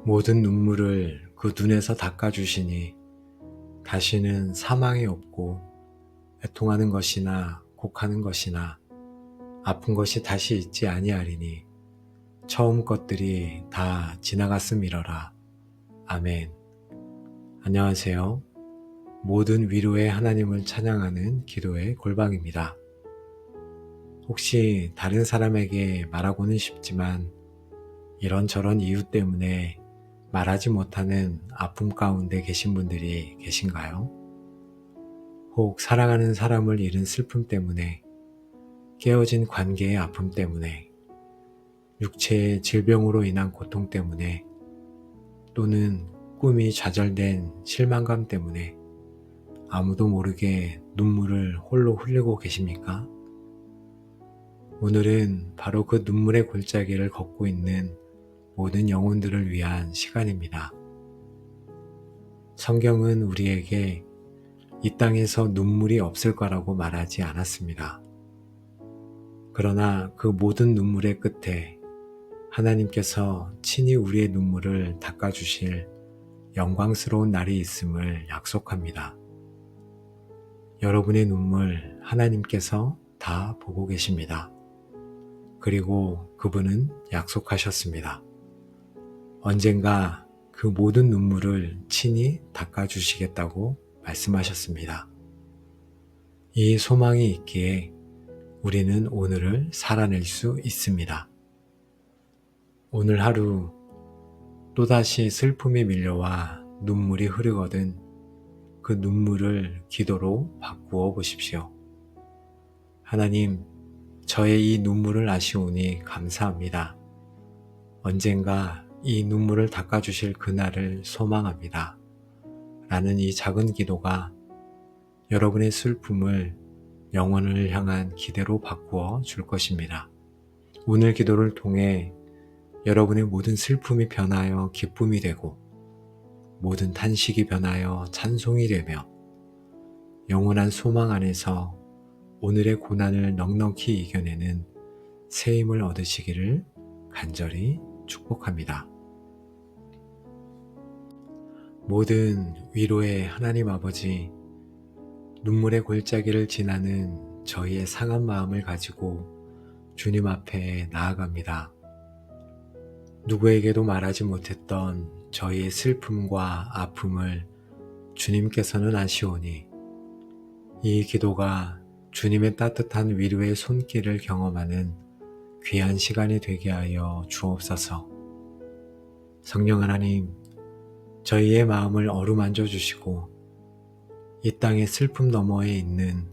모든 눈물을 그 눈에서 닦아주시니 다시는 사망이 없고 애통하는 것이나 곡하는 것이나 아픈 것이 다시 있지 아니하리니 처음 것들이 다 지나갔음이러라. 아멘. 안녕하세요. 모든 위로의 하나님을 찬양하는 기도의 골방입니다. 혹시 다른 사람에게 말하고는 싶지만 이런저런 이유 때문에 말하지 못하는 아픔 가운데 계신 분들이 계신가요? 혹 사랑하는 사람을 잃은 슬픔 때문에, 깨어진 관계의 아픔 때문에, 육체의 질병으로 인한 고통 때문에, 또는 꿈이 좌절된 실망감 때문에 아무도 모르게 눈물을 홀로 흘리고 계십니까? 오늘은 바로 그 눈물의 골짜기를 걷고 있는 모든 영혼들을 위한 시간입니다. 성경은 우리에게 이 땅에서 눈물이 없을 거라고 말하지 않았습니다. 그러나 그 모든 눈물의 끝에 하나님께서 친히 우리의 눈물을 닦아주실 영광스러운 날이 있음을 약속합니다. 여러분의 눈물 하나님께서 다 보고 계십니다. 그리고 그분은 약속하셨습니다. 언젠가 그 모든 눈물을 친히 닦아주시겠다고 말씀하셨습니다. 이 소망이 있기에 우리는 오늘을 살아낼 수 있습니다. 오늘 하루 또다시 슬픔이 밀려와 눈물이 흐르거든 그 눈물을 기도로 바꾸어 보십시오. 하나님, 저의 이 눈물을 아시오니 감사합니다. 언젠가 이 눈물을 닦아주실 그날을 소망합니다. 라는 이 작은 기도가 여러분의 슬픔을 영혼을 향한 기대로 바꾸어 줄 것입니다. 오늘 기도를 통해 여러분의 모든 슬픔이 변하여 기쁨이 되고 모든 탄식이 변하여 찬송이 되며 영원한 소망 안에서 오늘의 고난을 넉넉히 이겨내는 새 힘을 얻으시기를 간절히 축복합니다. 모든 위로의 하나님 아버지, 눈물의 골짜기를 지나는 저희의 상한 마음을 가지고 주님 앞에 나아갑니다. 누구에게도 말하지 못했던 저희의 슬픔과 아픔을 주님께서는 아시오니 이 기도가 주님의 따뜻한 위로의 손길을 경험하는 귀한 시간이 되게 하여 주옵소서. 성령 하나님, 저희의 마음을 어루만져 주시고 이 땅의 슬픔 너머에 있는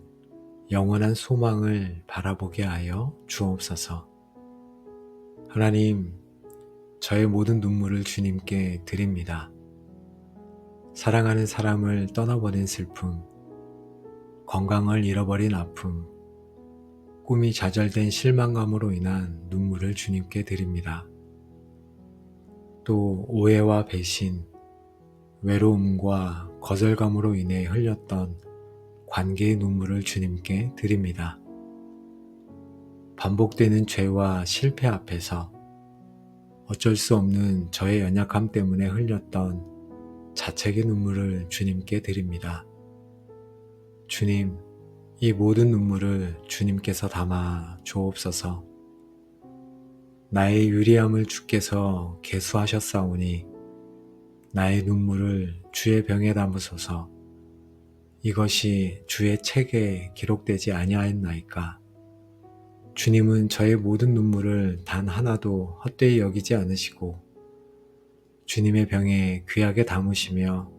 영원한 소망을 바라보게 하여 주옵소서. 하나님, 저의 모든 눈물을 주님께 드립니다. 사랑하는 사람을 떠나보낸 슬픔, 건강을 잃어버린 아픔, 꿈이 좌절된 실망감으로 인한 눈물을 주님께 드립니다. 또 오해와 배신, 외로움과 거절감으로 인해 흘렸던 관계의 눈물을 주님께 드립니다. 반복되는 죄와 실패 앞에서 어쩔 수 없는 저의 연약함 때문에 흘렸던 자책의 눈물을 주님께 드립니다. 주님, 이 모든 눈물을 주님께서 담아 주옵소서. 나의 유리함을 주께서 계수하셨사오니 나의 눈물을 주의 병에 담으소서. 이것이 주의 책에 기록되지 아니하였나이까. 주님은 저의 모든 눈물을 단 하나도 헛되이 여기지 않으시고 주님의 병에 귀하게 담으시며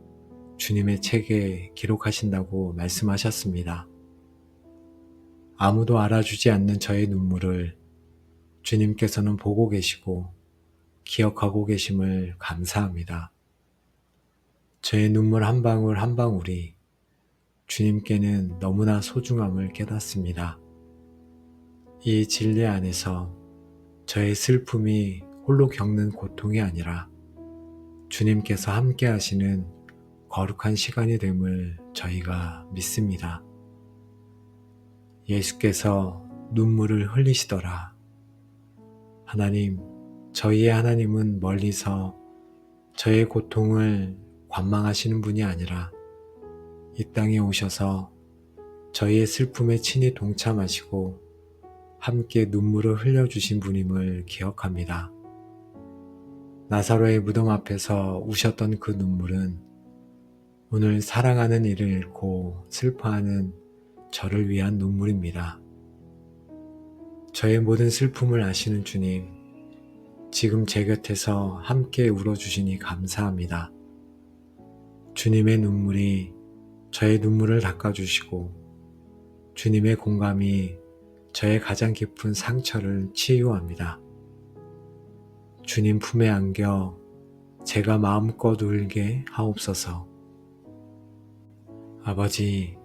주님의 책에 기록하신다고 말씀하셨습니다. 아무도 알아주지 않는 저의 눈물을 주님께서는 보고 계시고 기억하고 계심을 감사합니다. 저의 눈물 한 방울 한 방울이 주님께는 너무나 소중함을 깨닫습니다. 이 진리 안에서 저의 슬픔이 홀로 겪는 고통이 아니라 주님께서 함께 하시는 거룩한 시간이 됨을 저희가 믿습니다. 예수께서 눈물을 흘리시더라. 하나님, 저희의 하나님은 멀리서 저의 고통을 관망하시는 분이 아니라 이 땅에 오셔서 저희의 슬픔에 친히 동참하시고 함께 눈물을 흘려주신 분임을 기억합니다. 나사로의 무덤 앞에서 우셨던 그 눈물은 오늘 사랑하는 이를 잃고 슬퍼하는 저를 위한 눈물입니다. 저의 모든 슬픔을 아시는 주님, 지금 제 곁에서 함께 울어주시니 감사합니다. 주님의 눈물이 저의 눈물을 닦아주시고 주님의 공감이 저의 가장 깊은 상처를 치유합니다. 주님 품에 안겨 제가 마음껏 울게 하옵소서. 아버지,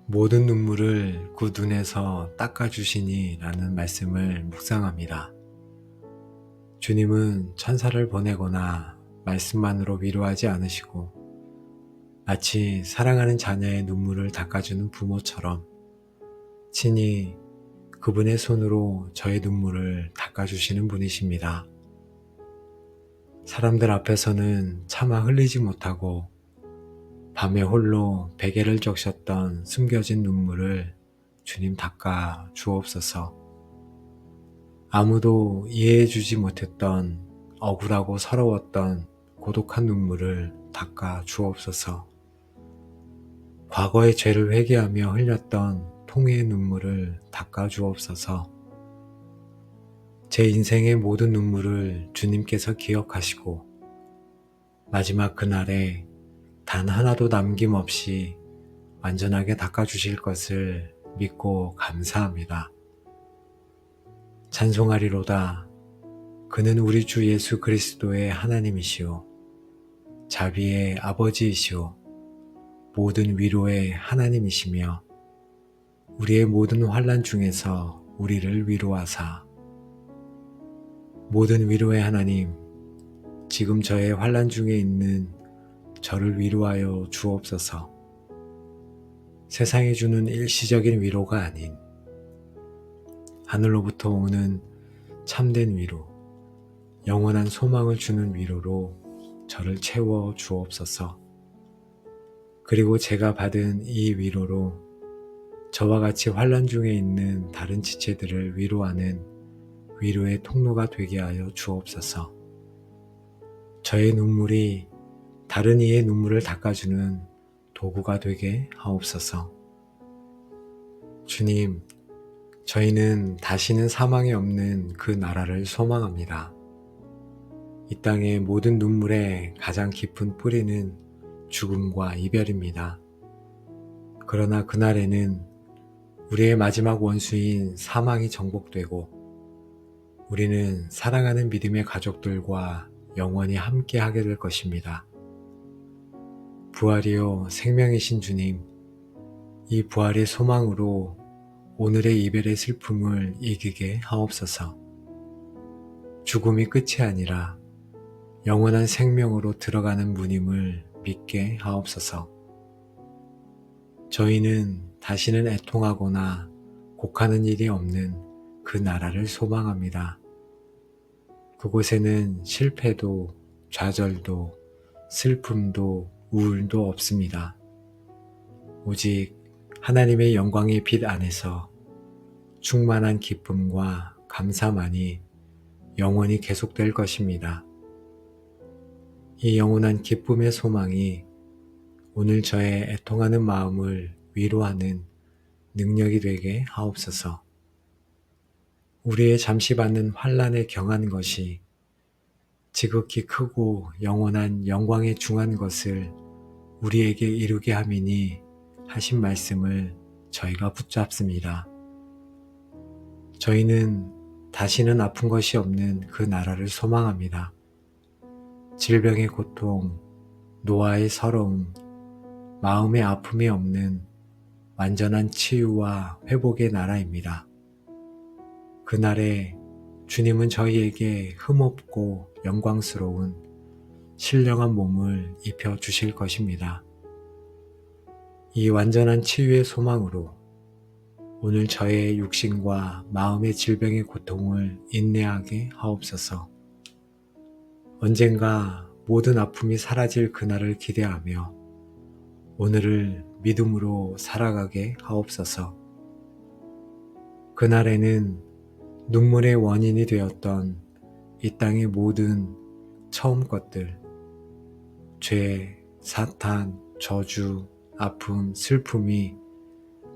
모든 눈물을 그 눈에서 닦아주시니 라는 말씀을 묵상합니다. 주님은 천사를 보내거나 말씀만으로 위로하지 않으시고 마치 사랑하는 자녀의 눈물을 닦아주는 부모처럼 친히 그분의 손으로 저의 눈물을 닦아주시는 분이십니다. 사람들 앞에서는 차마 흘리지 못하고 밤에 홀로 베개를 적셨던 숨겨진 눈물을 주님 닦아 주옵소서. 아무도 이해해주지 못했던 억울하고 서러웠던 고독한 눈물을 닦아 주옵소서. 과거의 죄를 회개하며 흘렸던 통회의 눈물을 닦아 주옵소서. 제 인생의 모든 눈물을 주님께서 기억하시고 마지막 그날에 단 하나도 남김없이 완전하게 닦아주실 것을 믿고 감사합니다. 찬송하리로다. 그는 우리 주 예수 그리스도의 하나님이시오. 자비의 아버지이시오. 모든 위로의 하나님이시며 우리의 모든 환난 중에서 우리를 위로하사. 모든 위로의 하나님, 지금 저의 환난 중에 있는 저를 위로하여 주옵소서. 세상이 주는 일시적인 위로가 아닌 하늘로부터 오는 참된 위로, 영원한 소망을 주는 위로로 저를 채워 주옵소서. 그리고 제가 받은 이 위로로 저와 같이 환난 중에 있는 다른 지체들을 위로하는 위로의 통로가 되게 하여 주옵소서. 저의 눈물이 다른 이의 눈물을 닦아주는 도구가 되게 하옵소서. 주님, 저희는 다시는 사망이 없는 그 나라를 소망합니다. 이 땅의 모든 눈물의 가장 깊은 뿌리는 죽음과 이별입니다. 그러나 그날에는 우리의 마지막 원수인 사망이 정복되고 우리는 사랑하는 믿음의 가족들과 영원히 함께 하게 될 것입니다. 부활이요 생명이신 주님, 이 부활의 소망으로 오늘의 이별의 슬픔을 이기게 하옵소서. 죽음이 끝이 아니라 영원한 생명으로 들어가는 문임을 믿게 하옵소서. 저희는 다시는 애통하거나 곡하는 일이 없는 그 나라를 소망합니다. 그곳에는 실패도 좌절도 슬픔도 우울도 없습니다. 오직 하나님의 영광의 빛 안에서 충만한 기쁨과 감사만이 영원히 계속될 것입니다. 이 영원한 기쁨의 소망이 오늘 저의 애통하는 마음을 위로하는 능력이 되게 하옵소서. 우리의 잠시 받는 환난에 경한 것이 지극히 크고 영원한 영광에 중한 것을 우리에게 이루게 함이니 하신 말씀을 저희가 붙잡습니다. 저희는 다시는 아픈 것이 없는 그 나라를 소망합니다. 질병의 고통, 노화의 서러움, 마음의 아픔이 없는 완전한 치유와 회복의 나라입니다. 그날에 주님은 저희에게 흠없고 영광스러운 신령한 몸을 입혀주실 것입니다. 이 완전한 치유의 소망으로 오늘 저의 육신과 마음의 질병의 고통을 인내하게 하옵소서. 언젠가 모든 아픔이 사라질 그날을 기대하며 오늘을 믿음으로 살아가게 하옵소서. 그날에는 눈물의 원인이 되었던 이 땅의 모든 처음 것들, 죄, 사탄, 저주, 아픔, 슬픔이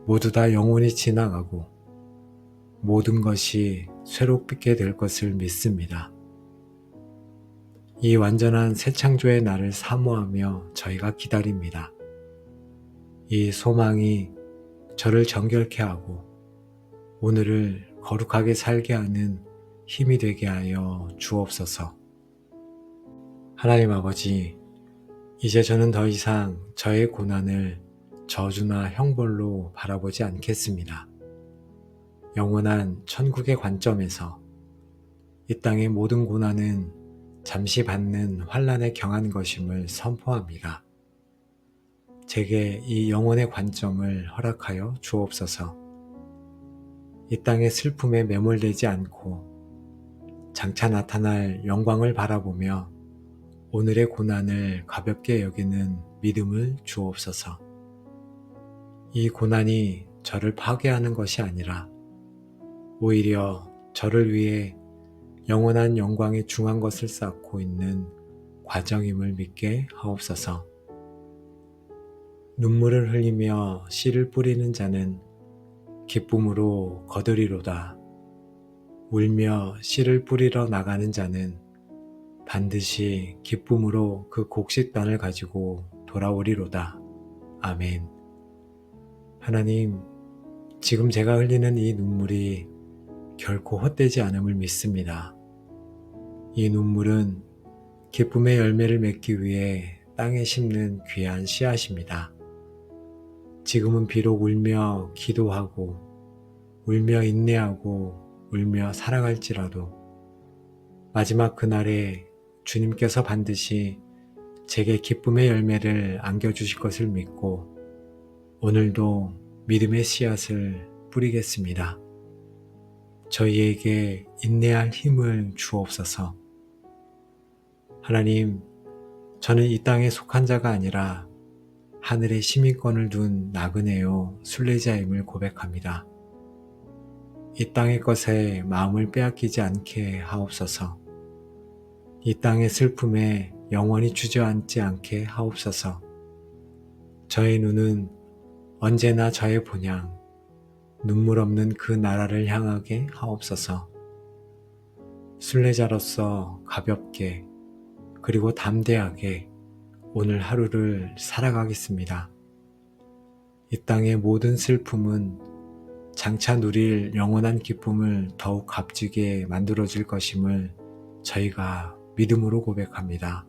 모두 다 영원히 지나가고 모든 것이 새롭게 될 것을 믿습니다. 이 완전한 새 창조의 날을 사모하며 저희가 기다립니다. 이 소망이 저를 정결케 하고 오늘을 거룩하게 살게 하는 힘이 되게 하여 주옵소서. 하나님 아버지, 이제 저는 더 이상 저의 고난을 저주나 형벌로 바라보지 않겠습니다. 영원한 천국의 관점에서 이 땅의 모든 고난은 잠시 받는 환난에 경한 것임을 선포합니다. 제게 이 영혼의 관점을 허락하여 주옵소서. 이 땅의 슬픔에 매몰되지 않고 장차 나타날 영광을 바라보며 오늘의 고난을 가볍게 여기는 믿음을 주옵소서. 이 고난이 저를 파괴하는 것이 아니라 오히려 저를 위해 영원한 영광에 중한 것을 쌓고 있는 과정임을 믿게 하옵소서. 눈물을 흘리며 씨를 뿌리는 자는 기쁨으로 거두리로다. 울며 씨를 뿌리러 나가는 자는 반드시 기쁨으로 그 곡식단을 가지고 돌아오리로다. 아멘. 하나님, 지금 제가 흘리는 이 눈물이 결코 헛되지 않음을 믿습니다. 이 눈물은 기쁨의 열매를 맺기 위해 땅에 심는 귀한 씨앗입니다. 지금은 비록 울며 기도하고 울며 인내하고 울며 살아갈지라도 마지막 그날에 주님께서 반드시 제게 기쁨의 열매를 안겨주실 것을 믿고 오늘도 믿음의 씨앗을 뿌리겠습니다. 저희에게 인내할 힘을 주옵소서. 하나님, 저는 이 땅에 속한 자가 아니라 하늘에 시민권을 둔 나그네요 순례자임을 고백합니다. 이 땅의 것에 마음을 빼앗기지 않게 하옵소서. 이 땅의 슬픔에 영원히 주저앉지 않게 하옵소서. 저의 눈은 언제나 저의 본향, 눈물 없는 그 나라를 향하게 하옵소서. 순례자로서 가볍게 그리고 담대하게 오늘 하루를 살아가겠습니다. 이 땅의 모든 슬픔은 장차 누릴 영원한 기쁨을 더욱 값지게 만들어줄 것임을 저희가 믿음으로 고백합니다.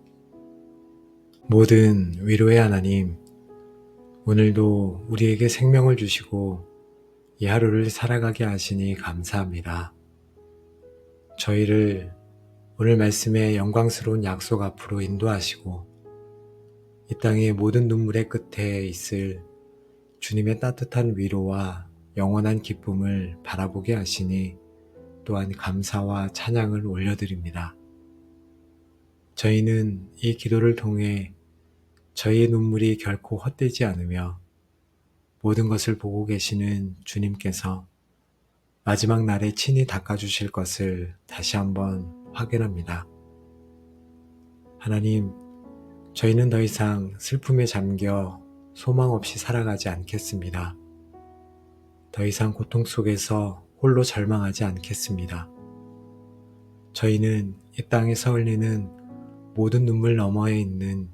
모든 위로의 하나님, 오늘도 우리에게 생명을 주시고 이 하루를 살아가게 하시니 감사합니다. 저희를 오늘 말씀의 영광스러운 약속 앞으로 인도하시고 이 땅의 모든 눈물의 끝에 있을 주님의 따뜻한 위로와 영원한 기쁨을 바라보게 하시니 또한 감사와 찬양을 올려드립니다. 저희는 이 기도를 통해 저희의 눈물이 결코 헛되지 않으며 모든 것을 보고 계시는 주님께서 마지막 날에 친히 닦아주실 것을 다시 한번 확인합니다. 하나님, 저희는 더 이상 슬픔에 잠겨 소망 없이 살아가지 않겠습니다. 더 이상 고통 속에서 홀로 절망하지 않겠습니다. 저희는 이 땅에서 흘리는 모든 눈물 너머에 있는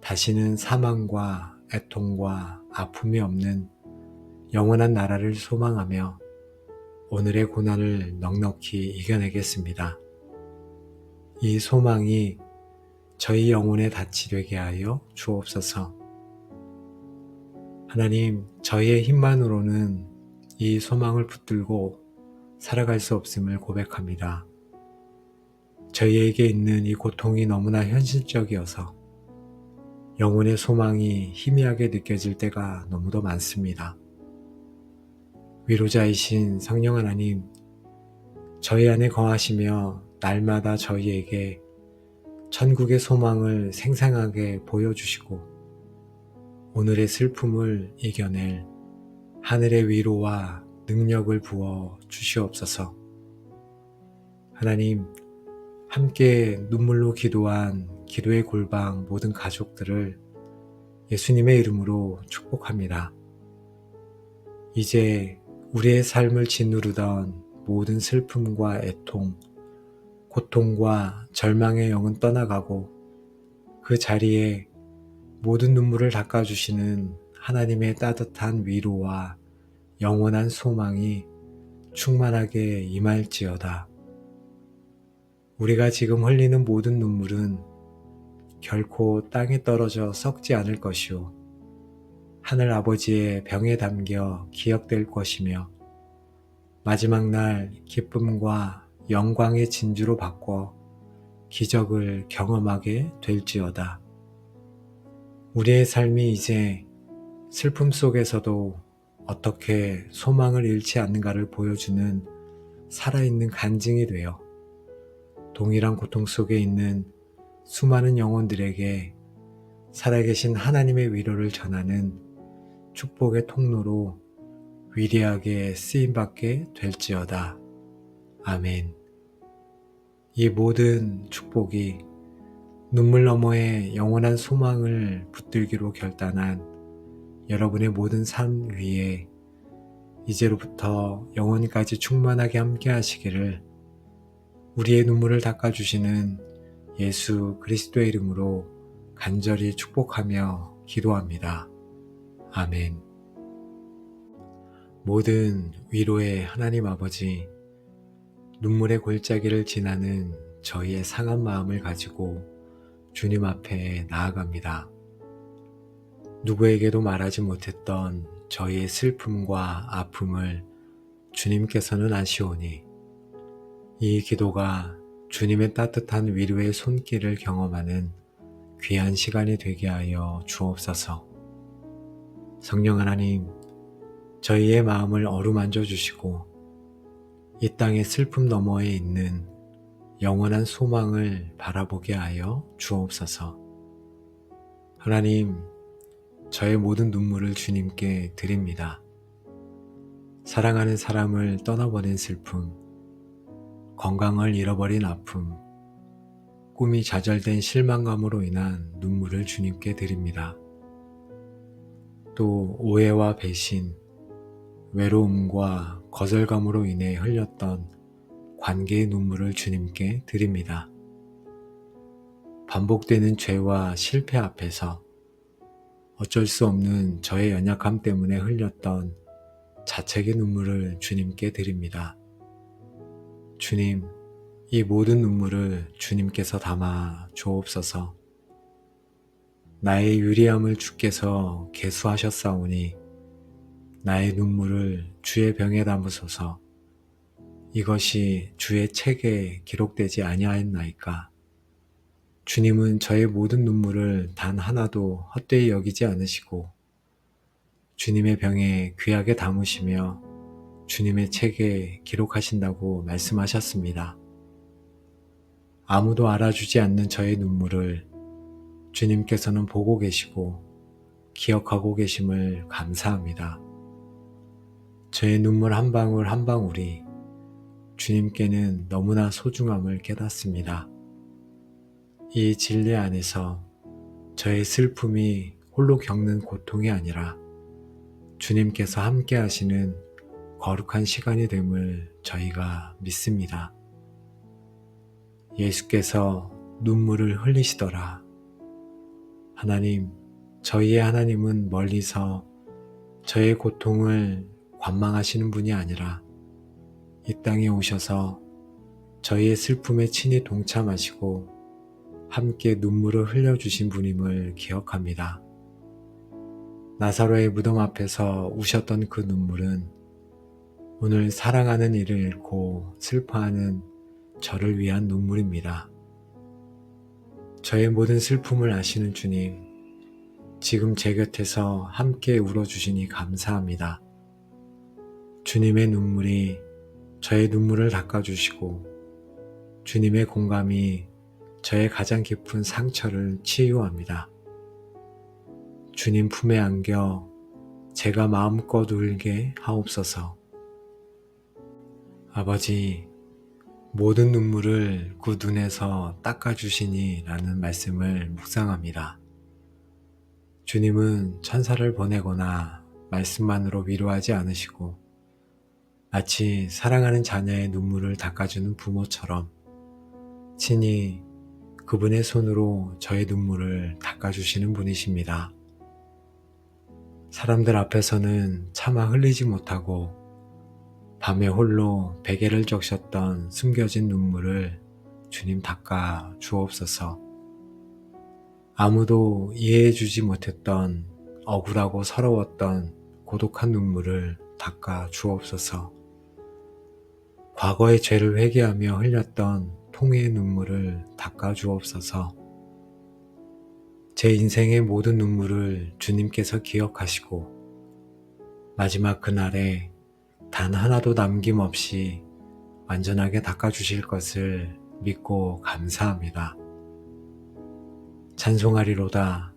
다시는 사망과 애통과 아픔이 없는 영원한 나라를 소망하며 오늘의 고난을 넉넉히 이겨내겠습니다. 이 소망이 저희 영혼의 닻이 되게 하여 주옵소서. 하나님, 저희의 힘만으로는 이 소망을 붙들고 살아갈 수 없음을 고백합니다. 저희에게 있는 이 고통이 너무나 현실적이어서 영혼의 소망이 희미하게 느껴질 때가 너무도 많습니다. 위로자이신 성령 하나님, 저희 안에 거하시며 날마다 저희에게 천국의 소망을 생생하게 보여주시고 오늘의 슬픔을 이겨낼 하늘의 위로와 능력을 부어 주시옵소서. 하나님, 함께 눈물로 기도한 기도의 골방 모든 가족들을 예수님의 이름으로 축복합니다. 이제 우리의 삶을 짓누르던 모든 슬픔과 애통, 고통과 절망의 영은 떠나가고 그 자리에 모든 눈물을 닦아주시는 하나님의 따뜻한 위로와 영원한 소망이 충만하게 임할지어다. 우리가 지금 흘리는 모든 눈물은 결코 땅에 떨어져 썩지 않을 것이요 하늘 아버지의 병에 담겨 기억될 것이며 마지막 날 기쁨과 영광의 진주로 바꿔 기적을 경험하게 될지어다. 우리의 삶이 이제 슬픔 속에서도 어떻게 소망을 잃지 않는가를 보여주는 살아있는 간증이 되어 동일한 고통 속에 있는 수많은 영혼들에게 살아계신 하나님의 위로를 전하는 축복의 통로로 위대하게 쓰임받게 될지어다. 아멘. 이 모든 축복이 눈물 너머의 영원한 소망을 붙들기로 결단한 여러분의 모든 삶 위에 이제로부터 영원까지 충만하게 함께 하시기를 우리의 눈물을 닦아주시는 예수 그리스도의 이름으로 간절히 축복하며 기도합니다. 아멘. 모든 위로의 하나님 아버지, 눈물의 골짜기를 지나는 저희의 상한 마음을 가지고 주님 앞에 나아갑니다. 누구에게도 말하지 못했던 저희의 슬픔과 아픔을 주님께서는 아시오니 이 기도가 주님의 따뜻한 위로의 손길을 경험하는 귀한 시간이 되게 하여 주옵소서. 성령 하나님, 저희의 마음을 어루만져 주시고 이 땅의 슬픔 너머에 있는 영원한 소망을 바라보게 하여 주옵소서. 하나님, 저의 모든 눈물을 주님께 드립니다. 사랑하는 사람을 떠나보낸 슬픔, 건강을 잃어버린 아픔, 꿈이 좌절된 실망감으로 인한 눈물을 주님께 드립니다. 또 오해와 배신, 외로움과 거절감으로 인해 흘렸던 관계의 눈물을 주님께 드립니다. 반복되는 죄와 실패 앞에서 어쩔 수 없는 저의 연약함 때문에 흘렸던 자책의 눈물을 주님께 드립니다. 주님, 이 모든 눈물을 주님께서 담아 주옵소서. 나의 유리함을 주께서 계수하셨사오니 나의 눈물을 주의 병에 담으소서. 이것이 주의 책에 기록되지 아니하였나이까. 주님은 저의 모든 눈물을 단 하나도 헛되이 여기지 않으시고 주님의 병에 귀하게 담으시며 주님의 책에 기록하신다고 말씀하셨습니다. 아무도 알아주지 않는 저의 눈물을 주님께서는 보고 계시고 기억하고 계심을 감사합니다. 저의 눈물 한 방울 한 방울이 주님께는 너무나 소중함을 깨닫습니다. 이 진리 안에서 저의 슬픔이 홀로 겪는 고통이 아니라 주님께서 함께 하시는 거룩한 시간이 됨을 저희가 믿습니다. 예수께서 눈물을 흘리시더라. 하나님, 저희의 하나님은 멀리서 저의 고통을 관망하시는 분이 아니라 이 땅에 오셔서 저희의 슬픔에 친히 동참하시고 함께 눈물을 흘려주신 분임을 기억합니다. 나사로의 무덤 앞에서 우셨던 그 눈물은 오늘 사랑하는 이를 잃고 슬퍼하는 저를 위한 눈물입니다. 저의 모든 슬픔을 아시는 주님, 지금 제 곁에서 함께 울어주시니 감사합니다. 주님의 눈물이 저의 눈물을 닦아주시고 주님의 공감이 저의 가장 깊은 상처를 치유합니다. 주님 품에 안겨 제가 마음껏 울게 하옵소서. 아버지, 모든 눈물을 그 눈에서 닦아주시니 라는 말씀을 묵상합니다. 주님은 천사를 보내거나 말씀만으로 위로하지 않으시고 마치 사랑하는 자녀의 눈물을 닦아주는 부모처럼 친히 그분의 손으로 저의 눈물을 닦아주시는 분이십니다. 사람들 앞에서는 차마 흘리지 못하고 밤에 홀로 베개를 적셨던 숨겨진 눈물을 주님 닦아 주옵소서. 아무도 이해해주지 못했던 억울하고 서러웠던 고독한 눈물을 닦아 주옵소서. 과거의 죄를 회개하며 흘렸던 통회의 눈물을 닦아 주옵소서. 제 인생의 모든 눈물을 주님께서 기억하시고 마지막 그날에 단 하나도 남김없이 완전하게 닦아주실 것을 믿고 감사합니다. 찬송하리로다.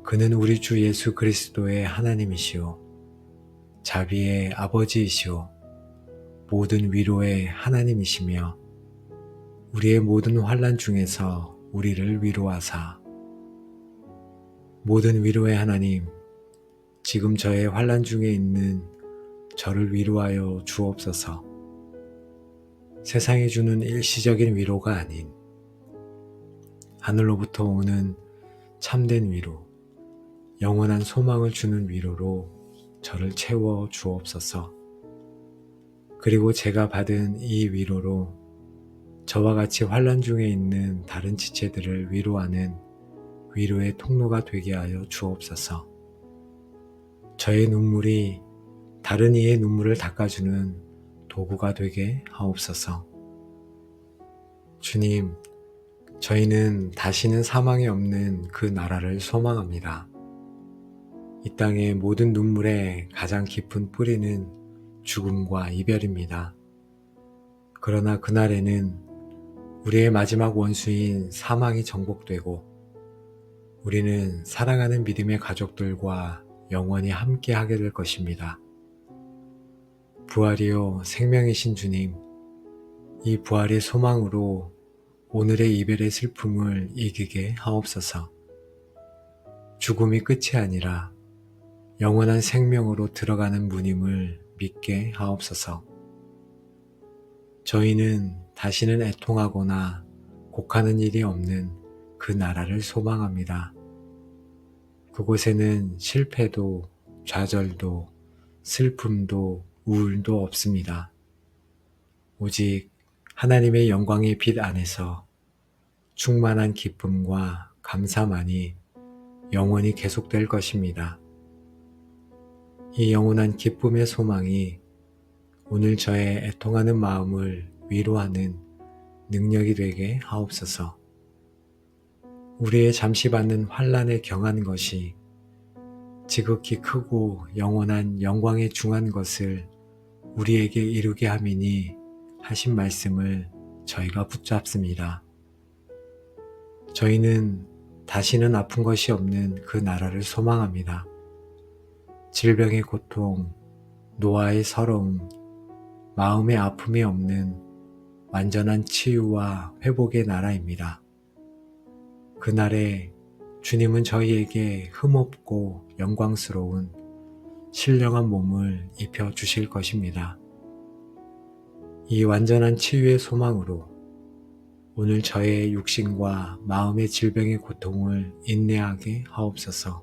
그는 우리 주 예수 그리스도의 하나님이시오. 자비의 아버지이시오. 모든 위로의 하나님이시며 우리의 모든 환난 중에서 우리를 위로하사 모든 위로의 하나님, 지금 저의 환난 중에 있는 저를 위로하여 주옵소서. 세상이 주는 일시적인 위로가 아닌 하늘로부터 오는 참된 위로, 영원한 소망을 주는 위로로 저를 채워 주옵소서. 그리고 제가 받은 이 위로로 저와 같이 환난 중에 있는 다른 지체들을 위로하는 위로의 통로가 되게 하여 주옵소서. 저의 눈물이 다른 이의 눈물을 닦아주는 도구가 되게 하옵소서. 주님, 저희는 다시는 사망이 없는 그 나라를 소망합니다. 이 땅의 모든 눈물의 가장 깊은 뿌리는 죽음과 이별입니다. 그러나 그날에는 우리의 마지막 원수인 사망이 정복되고 우리는 사랑하는 믿음의 가족들과 영원히 함께하게 될 것입니다. 부활이요 생명이신 주님, 이 부활의 소망으로 오늘의 이별의 슬픔을 이기게 하옵소서. 죽음이 끝이 아니라 영원한 생명으로 들어가는 문임을 믿게 하옵소서. 저희는 다시는 애통하거나 곡하는 일이 없는 그 나라를 소망합니다. 그곳에는 실패도 좌절도 슬픔도 우울도 없습니다. 오직 하나님의 영광의 빛 안에서 충만한 기쁨과 감사만이 영원히 계속될 것입니다. 이 영원한 기쁨의 소망이 오늘 저의 애통하는 마음을 위로하는 능력이 되게 하옵소서. 우리의 잠시 받는 환난에 경한 것이 지극히 크고 영원한 영광에 중한 것을 우리에게 이루게 함이니 하신 말씀을 저희가 붙잡습니다. 저희는 다시는 아픈 것이 없는 그 나라를 소망합니다. 질병의 고통, 노화의 서러움, 마음의 아픔이 없는 완전한 치유와 회복의 나라입니다. 그날에 주님은 저희에게 흠없고 영광스러운 신령한 몸을 입혀주실 것입니다. 이 완전한 치유의 소망으로 오늘 저의 육신과 마음의 질병의 고통을 인내하게 하옵소서.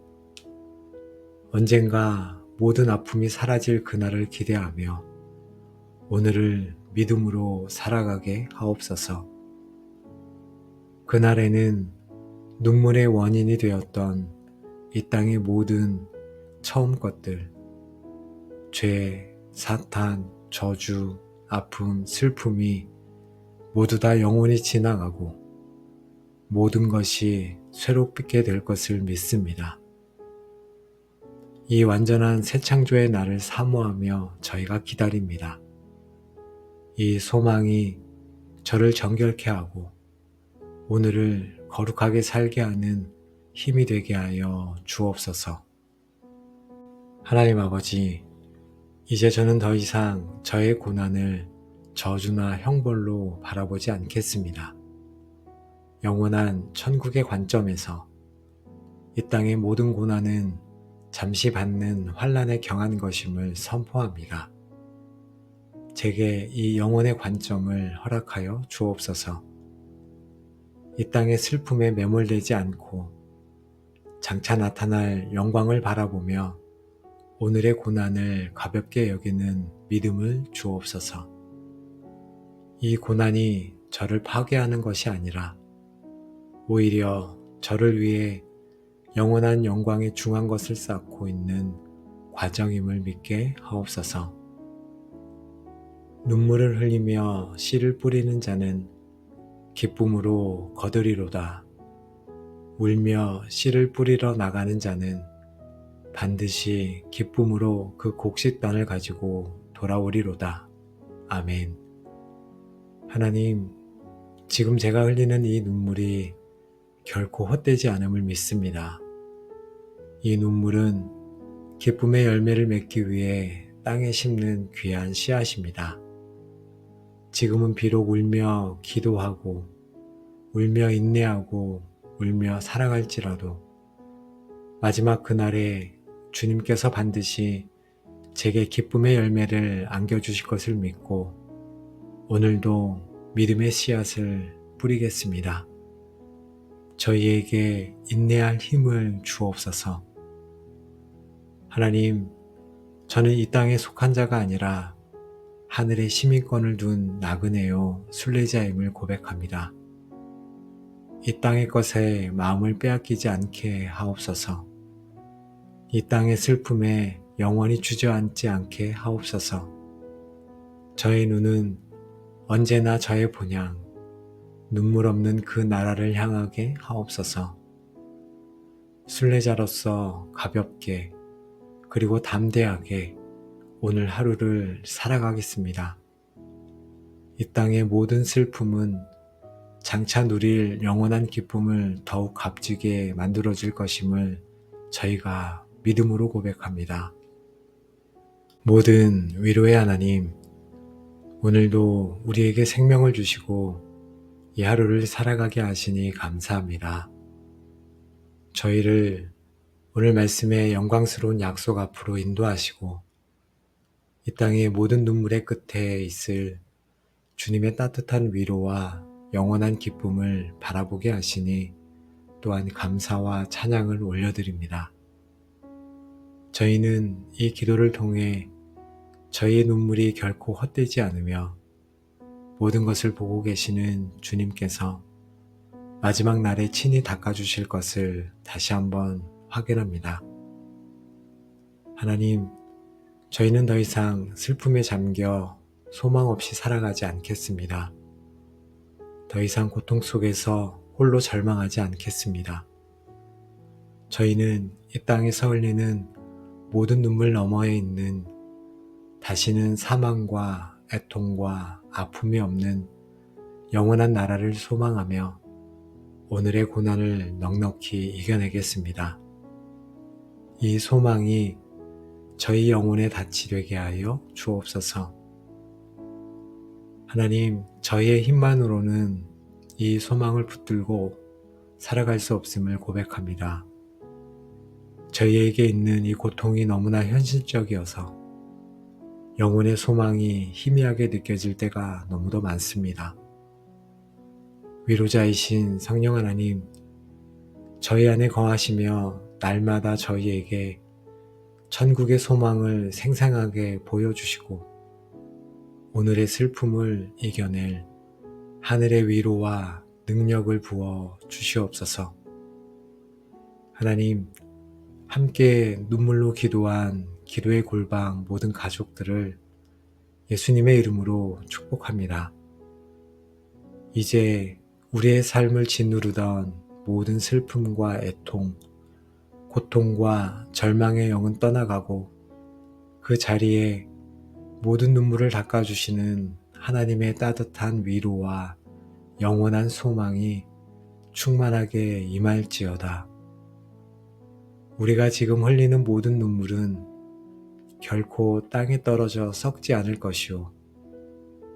언젠가 모든 아픔이 사라질 그날을 기대하며 오늘을 믿음으로 살아가게 하옵소서. 그날에는 눈물의 원인이 되었던 이 땅의 모든 처음 것들, 죄, 사탄, 저주, 아픔, 슬픔이 모두 다 영원히 지나가고 모든 것이 새롭게 될 것을 믿습니다. 이 완전한 새 창조의 날을 사모하며 저희가 기다립니다. 이 소망이 저를 정결케 하고 오늘을 거룩하게 살게 하는 힘이 되게 하여 주옵소서. 하나님 아버지, 이제 저는 더 이상 저의 고난을 저주나 형벌로 바라보지 않겠습니다. 영원한 천국의 관점에서 이 땅의 모든 고난은 잠시 받는 환난에 경한 것임을 선포합니다. 제게 이 영혼의 관점을 허락하여 주옵소서. 이 땅의 슬픔에 매몰되지 않고 장차 나타날 영광을 바라보며 오늘의 고난을 가볍게 여기는 믿음을 주옵소서. 이 고난이 저를 파괴하는 것이 아니라 오히려 저를 위해 영원한 영광의 중한 것을 쌓고 있는 과정임을 믿게 하옵소서. 눈물을 흘리며 씨를 뿌리는 자는 기쁨으로 거두리로다. 울며 씨를 뿌리러 나가는 자는 반드시 기쁨으로 그 곡식단을 가지고 돌아오리로다. 아멘. 하나님, 지금 제가 흘리는 이 눈물이 결코 헛되지 않음을 믿습니다. 이 눈물은 기쁨의 열매를 맺기 위해 땅에 심는 귀한 씨앗입니다. 지금은 비록 울며 기도하고 울며 인내하고 울며 살아갈지라도 마지막 그날에 주님께서 반드시 제게 기쁨의 열매를 안겨주실 것을 믿고 오늘도 믿음의 씨앗을 뿌리겠습니다. 저희에게 인내할 힘을 주옵소서. 하나님, 저는 이 땅에 속한 자가 아니라 하늘의 시민권을 둔 나그네요 순례자임을 고백합니다. 이 땅의 것에 마음을 빼앗기지 않게 하옵소서. 이 땅의 슬픔에 영원히 주저앉지 않게 하옵소서. 저의 눈은 언제나 저의 본향, 눈물 없는 그 나라를 향하게 하옵소서. 순례자로서 가볍게 그리고 담대하게 오늘 하루를 살아가겠습니다. 이 땅의 모든 슬픔은 장차 누릴 영원한 기쁨을 더욱 값지게 만들어줄 것임을 저희가 믿음으로 고백합니다. 모든 위로의 하나님, 오늘도 우리에게 생명을 주시고 이 하루를 살아가게 하시니 감사합니다. 저희를 오늘 말씀의 영광스러운 약속 앞으로 인도하시고 이 땅의 모든 눈물의 끝에 있을 주님의 따뜻한 위로와 영원한 기쁨을 바라보게 하시니 또한 감사와 찬양을 올려드립니다. 저희는 이 기도를 통해 저희의 눈물이 결코 헛되지 않으며 모든 것을 보고 계시는 주님께서 마지막 날에 친히 닦아주실 것을 다시 한번 확인합니다. 하나님, 저희는 더 이상 슬픔에 잠겨 소망 없이 살아가지 않겠습니다. 더 이상 고통 속에서 홀로 절망하지 않겠습니다. 저희는 이 땅에서 흘리는 모든 눈물 너머에 있는 다시는 사망과 애통과 아픔이 없는 영원한 나라를 소망하며 오늘의 고난을 넉넉히 이겨내겠습니다. 이 소망이 저희 영혼의 닻이 되게 하여 주옵소서. 하나님, 저희의 힘만으로는 이 소망을 붙들고 살아갈 수 없음을 고백합니다. 저희에게 있는 이 고통이 너무나 현실적이어서 영혼의 소망이 희미하게 느껴질 때가 너무도 많습니다. 위로자이신 성령 하나님, 저희 안에 거하시며 날마다 저희에게 천국의 소망을 생생하게 보여주시고 오늘의 슬픔을 이겨낼 하늘의 위로와 능력을 부어 주시옵소서. 하나님, 함께 눈물로 기도한 기도의 골방 모든 가족들을 예수님의 이름으로 축복합니다. 이제 우리의 삶을 짓누르던 모든 슬픔과 애통, 고통과 절망의 영은 떠나가고 그 자리에 모든 눈물을 닦아주시는 하나님의 따뜻한 위로와 영원한 소망이 충만하게 임할지어다. 우리가 지금 흘리는 모든 눈물은 결코 땅에 떨어져 썩지 않을 것이요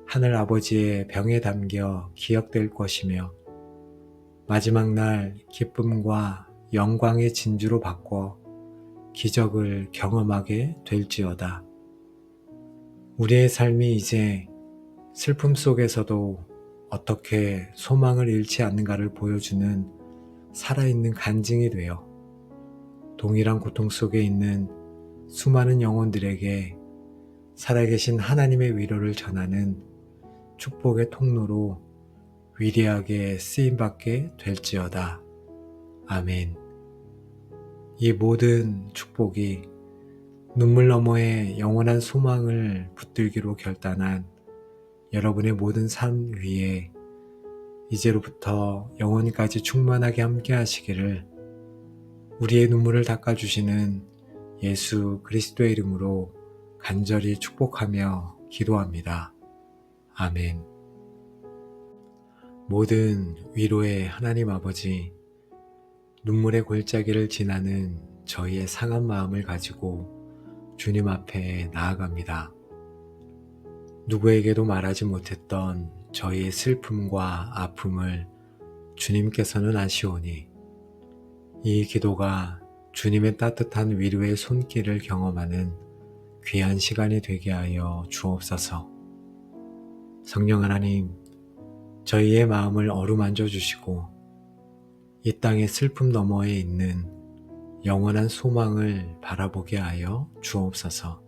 하늘 아버지의 병에 담겨 기억될 것이며 마지막 날 기쁨과 영광의 진주로 바꿔 기적을 경험하게 될지어다. 우리의 삶이 이제 슬픔 속에서도 어떻게 소망을 잃지 않는가를 보여주는 살아있는 간증이 되어 동일한 고통 속에 있는 수많은 영혼들에게 살아계신 하나님의 위로를 전하는 축복의 통로로 위대하게 쓰임받게 될지어다. 아멘. 이 모든 축복이 눈물 너머의 영원한 소망을 붙들기로 결단한 여러분의 모든 삶 위에 이제로부터 영원까지 충만하게 함께 하시기를 우리의 눈물을 닦아주시는 예수 그리스도의 이름으로 간절히 축복하며 기도합니다. 아멘. 모든 위로의 하나님 아버지, 눈물의 골짜기를 지나는 저희의 상한 마음을 가지고 주님 앞에 나아갑니다. 누구에게도 말하지 못했던 저희의 슬픔과 아픔을 주님께서는 아시오니 이 기도가 주님의 따뜻한 위로의 손길을 경험하는 귀한 시간이 되게 하여 주옵소서. 성령 하나님, 저희의 마음을 어루만져 주시고 이 땅의 슬픔 너머에 있는 영원한 소망을 바라보게 하여 주옵소서.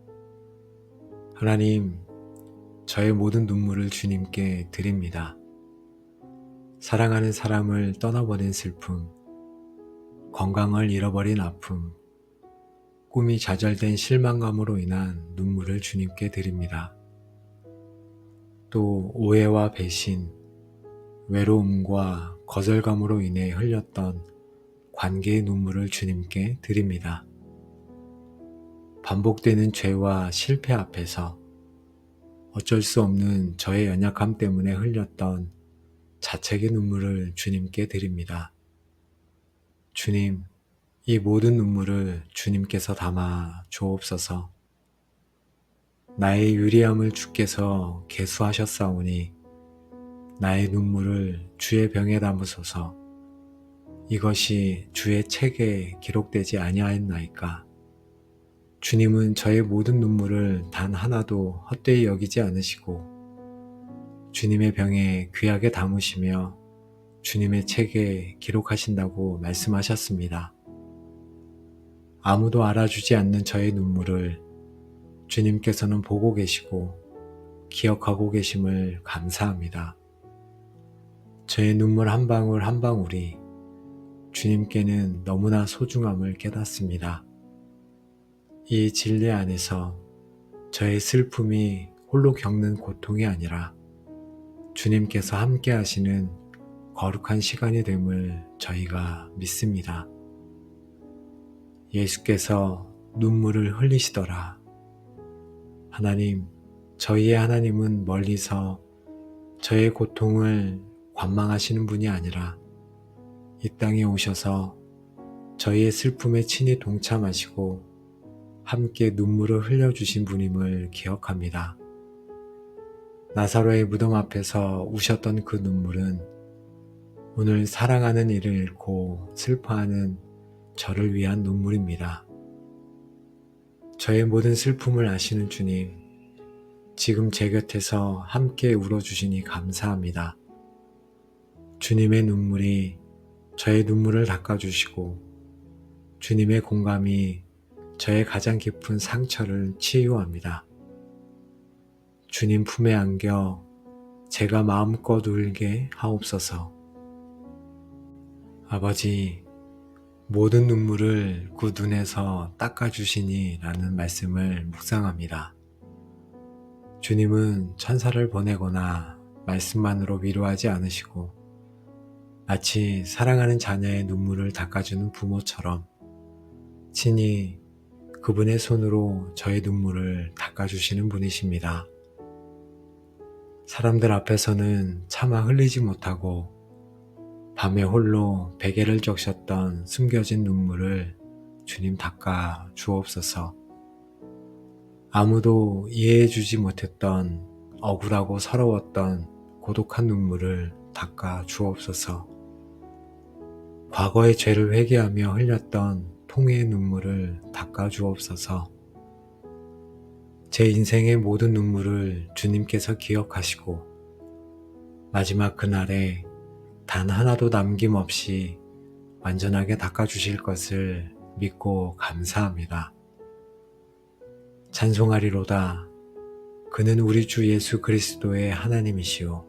하나님, 저의 모든 눈물을 주님께 드립니다. 사랑하는 사람을 떠나보낸 슬픔, 건강을 잃어버린 아픔, 꿈이 좌절된 실망감으로 인한 눈물을 주님께 드립니다. 또 오해와 배신, 외로움과 거절감으로 인해 흘렸던 관계의 눈물을 주님께 드립니다. 반복되는 죄와 실패 앞에서 어쩔 수 없는 저의 연약함 때문에 흘렸던 자책의 눈물을 주님께 드립니다. 주님, 이 모든 눈물을 주님께서 담아 주옵소서. 나의 유리함을 주께서 계수하셨사오니 나의 눈물을 주의 병에 담으소서. 이것이 주의 책에 기록되지 아니하였나이까. 주님은 저의 모든 눈물을 단 하나도 헛되이 여기지 않으시고 주님의 병에 귀하게 담으시며 주님의 책에 기록하신다고 말씀하셨습니다. 아무도 알아주지 않는 저의 눈물을 주님께서는 보고 계시고 기억하고 계심을 감사합니다. 저의 눈물 한 방울 한 방울이 주님께는 너무나 소중함을 깨닫습니다. 이 진리 안에서 저의 슬픔이 홀로 겪는 고통이 아니라 주님께서 함께 하시는 거룩한 시간이 됨을 저희가 믿습니다. 예수께서 눈물을 흘리시더라. 하나님, 저희의 하나님은 멀리서 저의 고통을 관망하시는 분이 아니라 이 땅에 오셔서 저희의 슬픔에 친히 동참하시고 함께 눈물을 흘려주신 분임을 기억합니다. 나사로의 무덤 앞에서 우셨던 그 눈물은 오늘 사랑하는 이를 잃고 슬퍼하는 저를 위한 눈물입니다. 저의 모든 슬픔을 아시는 주님, 지금 제 곁에서 함께 울어주시니 감사합니다. 주님의 눈물이 저의 눈물을 닦아주시고 주님의 공감이 저의 가장 깊은 상처를 치유합니다. 주님 품에 안겨 제가 마음껏 울게 하옵소서. 아버지, 모든 눈물을 그 눈에서 닦아주시니 라는 말씀을 묵상합니다. 주님은 천사를 보내거나 말씀만으로 위로하지 않으시고 마치 사랑하는 자녀의 눈물을 닦아주는 부모처럼 친히 그분의 손으로 저의 눈물을 닦아주시는 분이십니다. 사람들 앞에서는 차마 흘리지 못하고 밤에 홀로 베개를 적셨던 숨겨진 눈물을 주님 닦아 주옵소서. 아무도 이해해주지 못했던 억울하고 서러웠던 고독한 눈물을 닦아 주옵소서. 과거의 죄를 회개하며 흘렸던 통회의 눈물을 닦아 주옵소서. 제 인생의 모든 눈물을 주님께서 기억하시고 마지막 그날에 단 하나도 남김없이 완전하게 닦아주실 것을 믿고 감사합니다. 찬송하리로다. 그는 우리 주 예수 그리스도의 하나님이시오.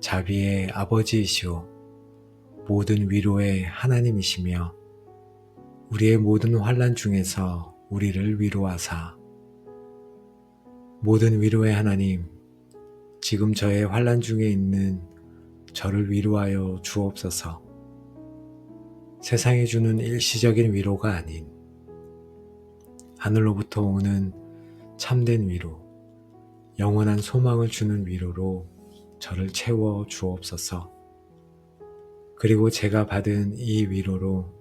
자비의 아버지이시오. 모든 위로의 하나님이시며 우리의 모든 환난 중에서 우리를 위로하사. 모든 위로의 하나님, 지금 저의 환난 중에 있는 저를 위로하여 주옵소서. 세상이 주는 일시적인 위로가 아닌 하늘로부터 오는 참된 위로, 영원한 소망을 주는 위로로 저를 채워 주옵소서. 그리고 제가 받은 이 위로로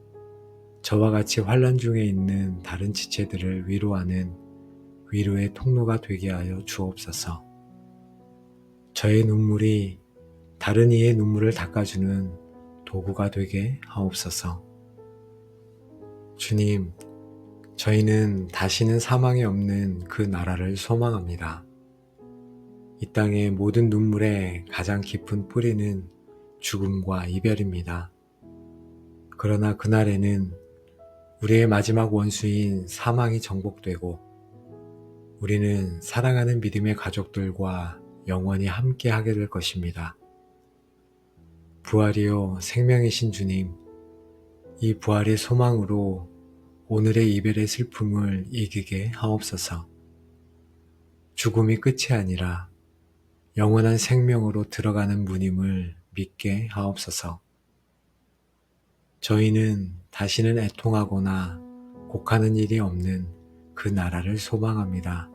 저와 같이 환난 중에 있는 다른 지체들을 위로하는 위로의 통로가 되게 하여 주옵소서. 저의 눈물이 다른 이의 눈물을 닦아주는 도구가 되게 하옵소서. 주님, 저희는 다시는 사망이 없는 그 나라를 소망합니다. 이 땅의 모든 눈물의 가장 깊은 뿌리는 죽음과 이별입니다. 그러나 그날에는 우리의 마지막 원수인 사망이 정복되고 우리는 사랑하는 믿음의 가족들과 영원히 함께 하게 될 것입니다. 부활이요 생명이신 주님, 이 부활의 소망으로 오늘의 이별의 슬픔을 이기게 하옵소서. 죽음이 끝이 아니라 영원한 생명으로 들어가는 문임을 믿게 하옵소서. 저희는 다시는 애통하거나 곡하는 일이 없는 그 나라를 소망합니다.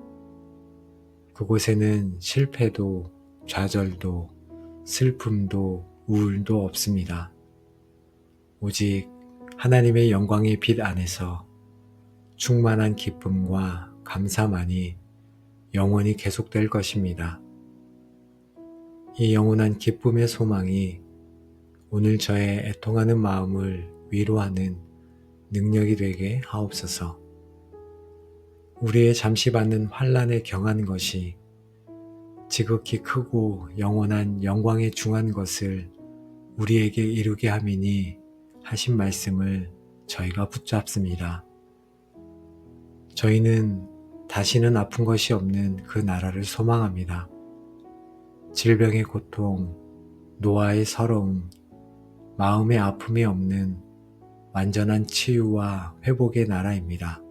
그곳에는 실패도 좌절도 슬픔도 우울도 없습니다. 오직 하나님의 영광의 빛 안에서 충만한 기쁨과 감사만이 영원히 계속될 것입니다. 이 영원한 기쁨의 소망이 오늘 저의 애통하는 마음을 위로하는 능력이 되게 하옵소서. 우리의 잠시 받는 환난에 경한 것이 지극히 크고 영원한 영광에 중한 것을 우리에게 이루게 함이니 하신 말씀을 저희가 붙잡습니다. 저희는 다시는 아픈 것이 없는 그 나라를 소망합니다. 질병의 고통, 노화의 서러움, 마음의 아픔이 없는 완전한 치유와 회복의 나라입니다.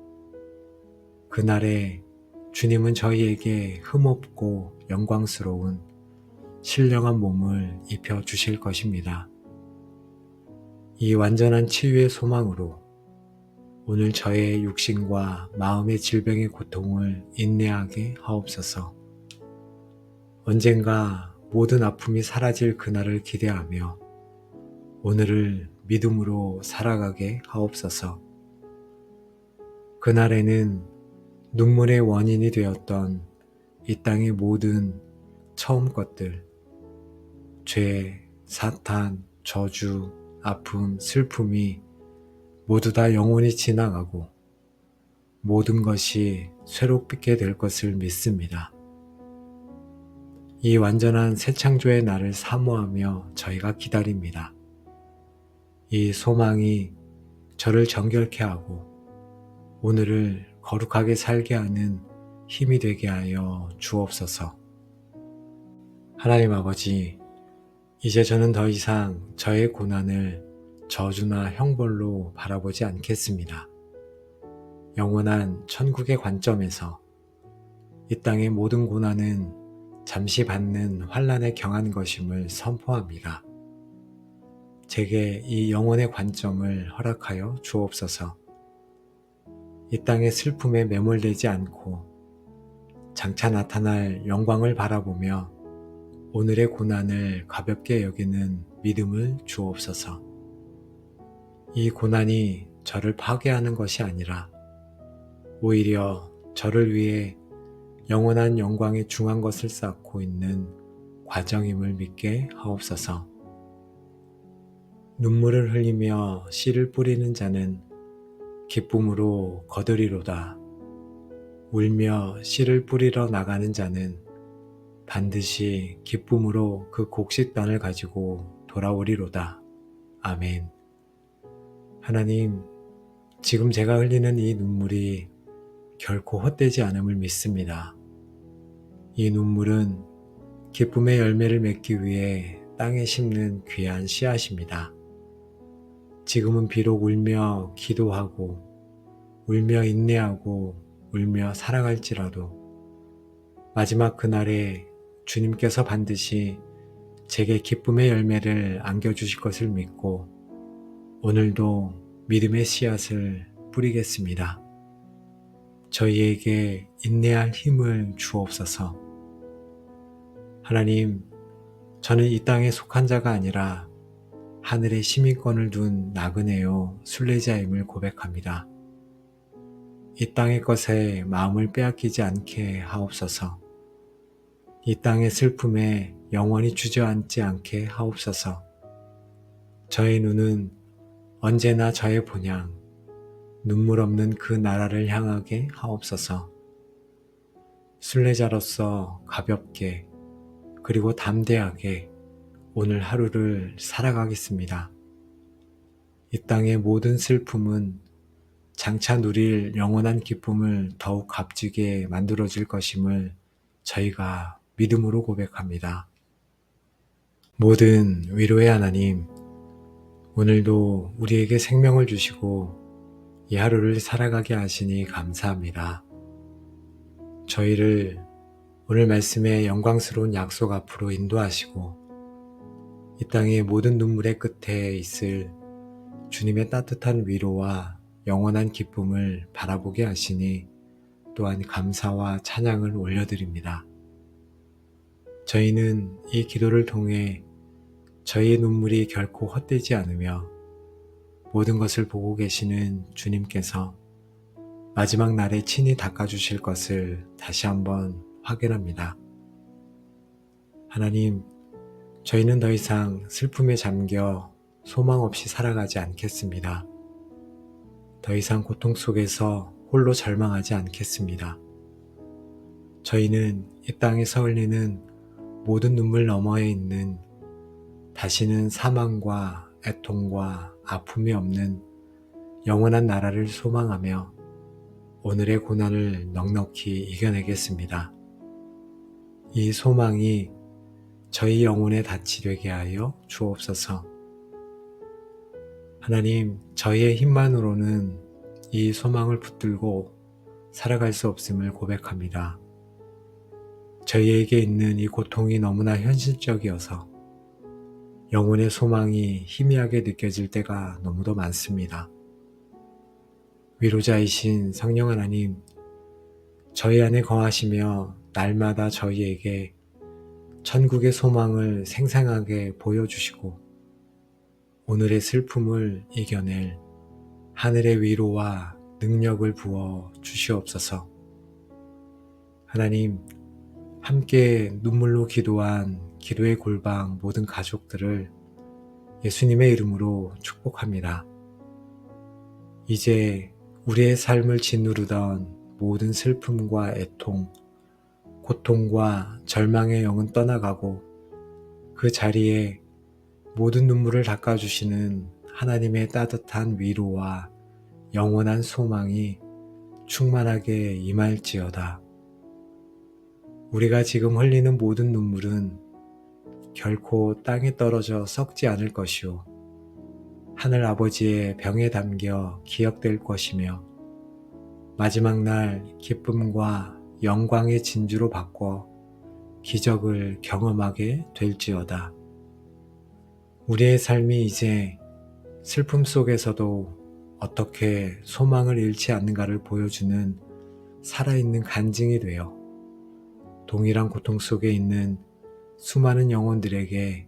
그날에 주님은 저희에게 흠없고 영광스러운 신령한 몸을 입혀 주실 것입니다. 이 완전한 치유의 소망으로 오늘 저의 육신과 마음의 질병의 고통을 인내하게 하옵소서. 언젠가 모든 아픔이 사라질 그날을 기대하며 오늘을 믿음으로 살아가게 하옵소서. 그날에는 눈물의 원인이 되었던 이 땅의 모든 처음 것들, 죄, 사탄, 저주, 아픔, 슬픔이 모두 다 영원히 지나가고 모든 것이 새롭게 될 것을 믿습니다. 이 완전한 새 창조의 날을 사모하며 저희가 기다립니다. 이 소망이 저를 정결케 하고 오늘을 거룩하게 살게 하는 힘이 되게 하여 주옵소서. 하나님 아버지, 이제 저는 더 이상 저의 고난을 저주나 형벌로 바라보지 않겠습니다. 영원한 천국의 관점에서 이 땅의 모든 고난은 잠시 받는 환난에 경한 것임을 선포합니다. 제게 이 영혼의 관점을 허락하여 주옵소서. 이 땅의 슬픔에 매몰되지 않고 장차 나타날 영광을 바라보며 오늘의 고난을 가볍게 여기는 믿음을 주옵소서. 이 고난이 저를 파괴하는 것이 아니라 오히려 저를 위해 영원한 영광에 중한 것을 쌓고 있는 과정임을 믿게 하옵소서. 눈물을 흘리며 씨를 뿌리는 자는 기쁨으로 거두리로다. 울며 씨를 뿌리러 나가는 자는 반드시 기쁨으로 그 곡식단을 가지고 돌아오리로다. 아멘. 하나님, 지금 제가 흘리는 이 눈물이 결코 헛되지 않음을 믿습니다. 이 눈물은 기쁨의 열매를 맺기 위해 땅에 심는 귀한 씨앗입니다. 지금은 비록 울며 기도하고 울며 인내하고 울며 살아갈지라도 마지막 그날에 주님께서 반드시 제게 기쁨의 열매를 안겨주실 것을 믿고 오늘도 믿음의 씨앗을 뿌리겠습니다. 저희에게 인내할 힘을 주옵소서. 하나님, 저는 이 땅에 속한 자가 아니라 하늘에 시민권을 둔 나그네요 순례자임을 고백합니다. 이 땅의 것에 마음을 빼앗기지 않게 하옵소서. 이 땅의 슬픔에 영원히 주저앉지 않게 하옵소서. 저의 눈은 언제나 저의 본향, 눈물 없는 그 나라를 향하게 하옵소서. 순례자로서 가볍게 그리고 담대하게 오늘 하루를 살아가겠습니다. 이 땅의 모든 슬픔은 장차 누릴 영원한 기쁨을 더욱 값지게 만들어줄 것임을 저희가 믿음으로 고백합니다. 모든 위로의 하나님, 오늘도 우리에게 생명을 주시고 이 하루를 살아가게 하시니 감사합니다. 저희를 오늘 말씀의 영광스러운 약속 앞으로 인도하시고 이 땅의 모든 눈물의 끝에 있을 주님의 따뜻한 위로와 영원한 기쁨을 바라보게 하시니 또한 감사와 찬양을 올려드립니다. 저희는 이 기도를 통해 저희의 눈물이 결코 헛되지 않으며 모든 것을 보고 계시는 주님께서 마지막 날에 친히 닦아주실 것을 다시 한번 확인합니다. 하나님, 저희는 더 이상 슬픔에 잠겨 소망 없이 살아가지 않겠습니다. 더 이상 고통 속에서 홀로 절망하지 않겠습니다. 저희는 이 땅에서 흘리는 모든 눈물 너머에 있는 다시는 사망과 애통과 아픔이 없는 영원한 나라를 소망하며 오늘의 고난을 넉넉히 이겨내겠습니다. 이 소망이 저희 영혼의 닻이 되게 하여 주옵소서. 하나님, 저희의 힘만으로는 이 소망을 붙들고 살아갈 수 없음을 고백합니다. 저희에게 있는 이 고통이 너무나 현실적이어서 영혼의 소망이 희미하게 느껴질 때가 너무도 많습니다. 위로자이신 성령 하나님, 저희 안에 거하시며 날마다 저희에게 천국의 소망을 생생하게 보여주시고 오늘의 슬픔을 이겨낼 하늘의 위로와 능력을 부어 주시옵소서. 하나님, 함께 눈물로 기도한 기도의 골방 모든 가족들을 예수님의 이름으로 축복합니다. 이제 우리의 삶을 짓누르던 모든 슬픔과 애통, 고통과 절망의 영은 떠나가고 그 자리에 모든 눈물을 닦아주시는 하나님의 따뜻한 위로와 영원한 소망이 충만하게 임할지어다. 우리가 지금 흘리는 모든 눈물은 결코 땅에 떨어져 썩지 않을 것이요 하늘 아버지의 병에 담겨 기억될 것이며 마지막 날 기쁨과 영광의 진주로 바꿔 기적을 경험하게 될지어다. 우리의 삶이 이제 슬픔 속에서도 어떻게 소망을 잃지 않는가를 보여주는 살아있는 간증이 되어 동일한 고통 속에 있는 수많은 영혼들에게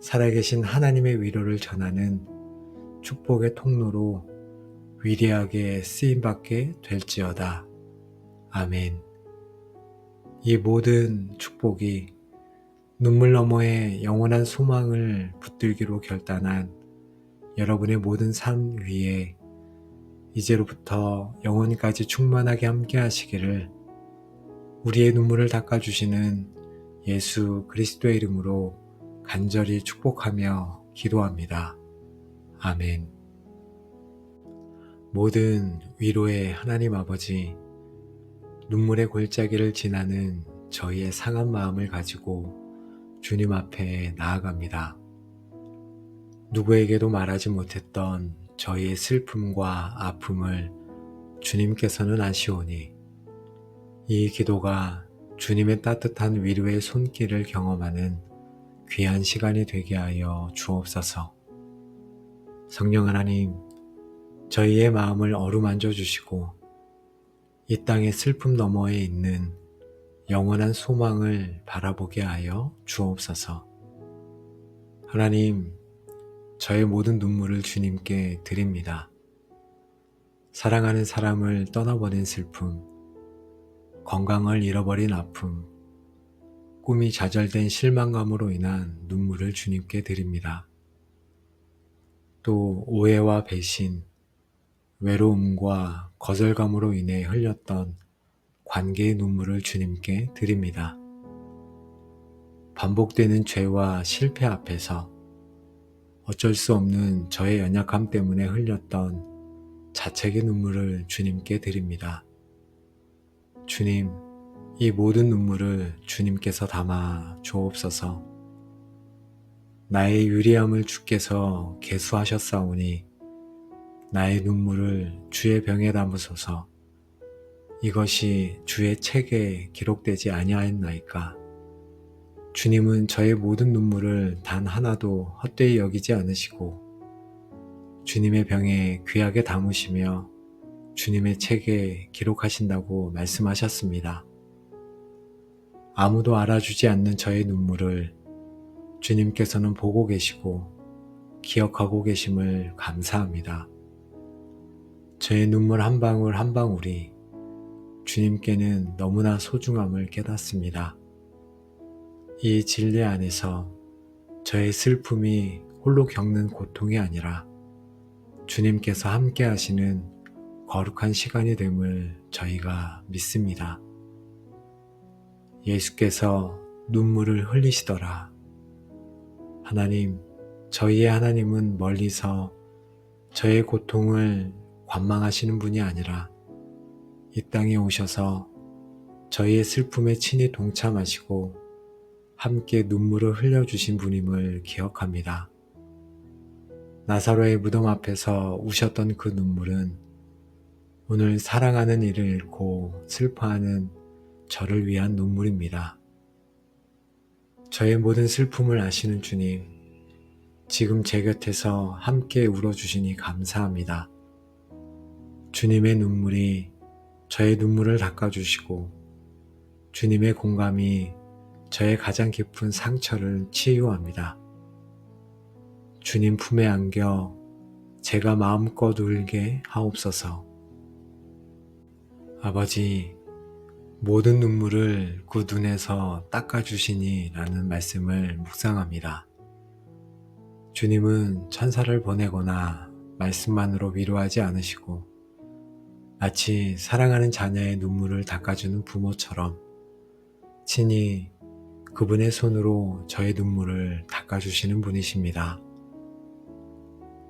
살아계신 하나님의 위로를 전하는 축복의 통로로 위대하게 쓰임받게 될지어다. 아멘. 이 모든 축복이 눈물 너머의 영원한 소망을 붙들기로 결단한 여러분의 모든 삶 위에 이제로부터 영원까지 충만하게 함께 하시기를 우리의 눈물을 닦아주시는 예수 그리스도의 이름으로 간절히 축복하며 기도합니다. 아멘. 모든 위로의 하나님 아버지, 눈물의 골짜기를 지나는 저희의 상한 마음을 가지고 주님 앞에 나아갑니다. 누구에게도 말하지 못했던 저희의 슬픔과 아픔을 주님께서는 아시오니 이 기도가 주님의 따뜻한 위로의 손길을 경험하는 귀한 시간이 되게 하여 주옵소서. 성령 하나님, 저희의 마음을 어루만져 주시고 이 땅의 슬픔 너머에 있는 영원한 소망을 바라보게 하여 주옵소서. 하나님, 저의 모든 눈물을 주님께 드립니다. 사랑하는 사람을 떠나보낸 슬픔, 건강을 잃어버린 아픔, 꿈이 좌절된 실망감으로 인한 눈물을 주님께 드립니다. 또 오해와 배신, 외로움과 거절감으로 인해 흘렸던 관계의 눈물을 주님께 드립니다. 반복되는 죄와 실패 앞에서 어쩔 수 없는 저의 연약함 때문에 흘렸던 자책의 눈물을 주님께 드립니다. 주님, 이 모든 눈물을 주님께서 담아 주옵소서. 나의 유리함을 주께서 계수하셨사오니 나의 눈물을 주의 병에 담으소서. 이것이 주의 책에 기록되지 아니하였나이까. 주님은 저의 모든 눈물을 단 하나도 헛되이 여기지 않으시고 주님의 병에 귀하게 담으시며 주님의 책에 기록하신다고 말씀하셨습니다. 아무도 알아주지 않는 저의 눈물을 주님께서는 보고 계시고 기억하고 계심을 감사합니다. 저의 눈물 한 방울 한 방울이 주님께는 너무나 소중함을 깨닫습니다. 이 진리 안에서 저의 슬픔이 홀로 겪는 고통이 아니라 주님께서 함께 하시는 거룩한 시간이 됨을 저희가 믿습니다. 예수께서 눈물을 흘리시더라. 하나님, 저희의 하나님은 멀리서 저의 고통을 관망하시는 분이 아니라 이 땅에 오셔서 저희의 슬픔에 친히 동참하시고 함께 눈물을 흘려주신 분임을 기억합니다. 나사로의 무덤 앞에서 우셨던 그 눈물은 오늘 사랑하는 이를 잃고 슬퍼하는 저를 위한 눈물입니다. 저의 모든 슬픔을 아시는 주님, 지금 제 곁에서 함께 울어주시니 감사합니다. 주님의 눈물이 저의 눈물을 닦아주시고 주님의 공감이 저의 가장 깊은 상처를 치유합니다. 주님 품에 안겨 제가 마음껏 울게 하옵소서. 아버지, 모든 눈물을 그 눈에서 닦아주시니 라는 말씀을 묵상합니다. 주님은 천사를 보내거나 말씀만으로 위로하지 않으시고 마치 사랑하는 자녀의 눈물을 닦아주는 부모처럼 친히 그분의 손으로 저의 눈물을 닦아주시는 분이십니다.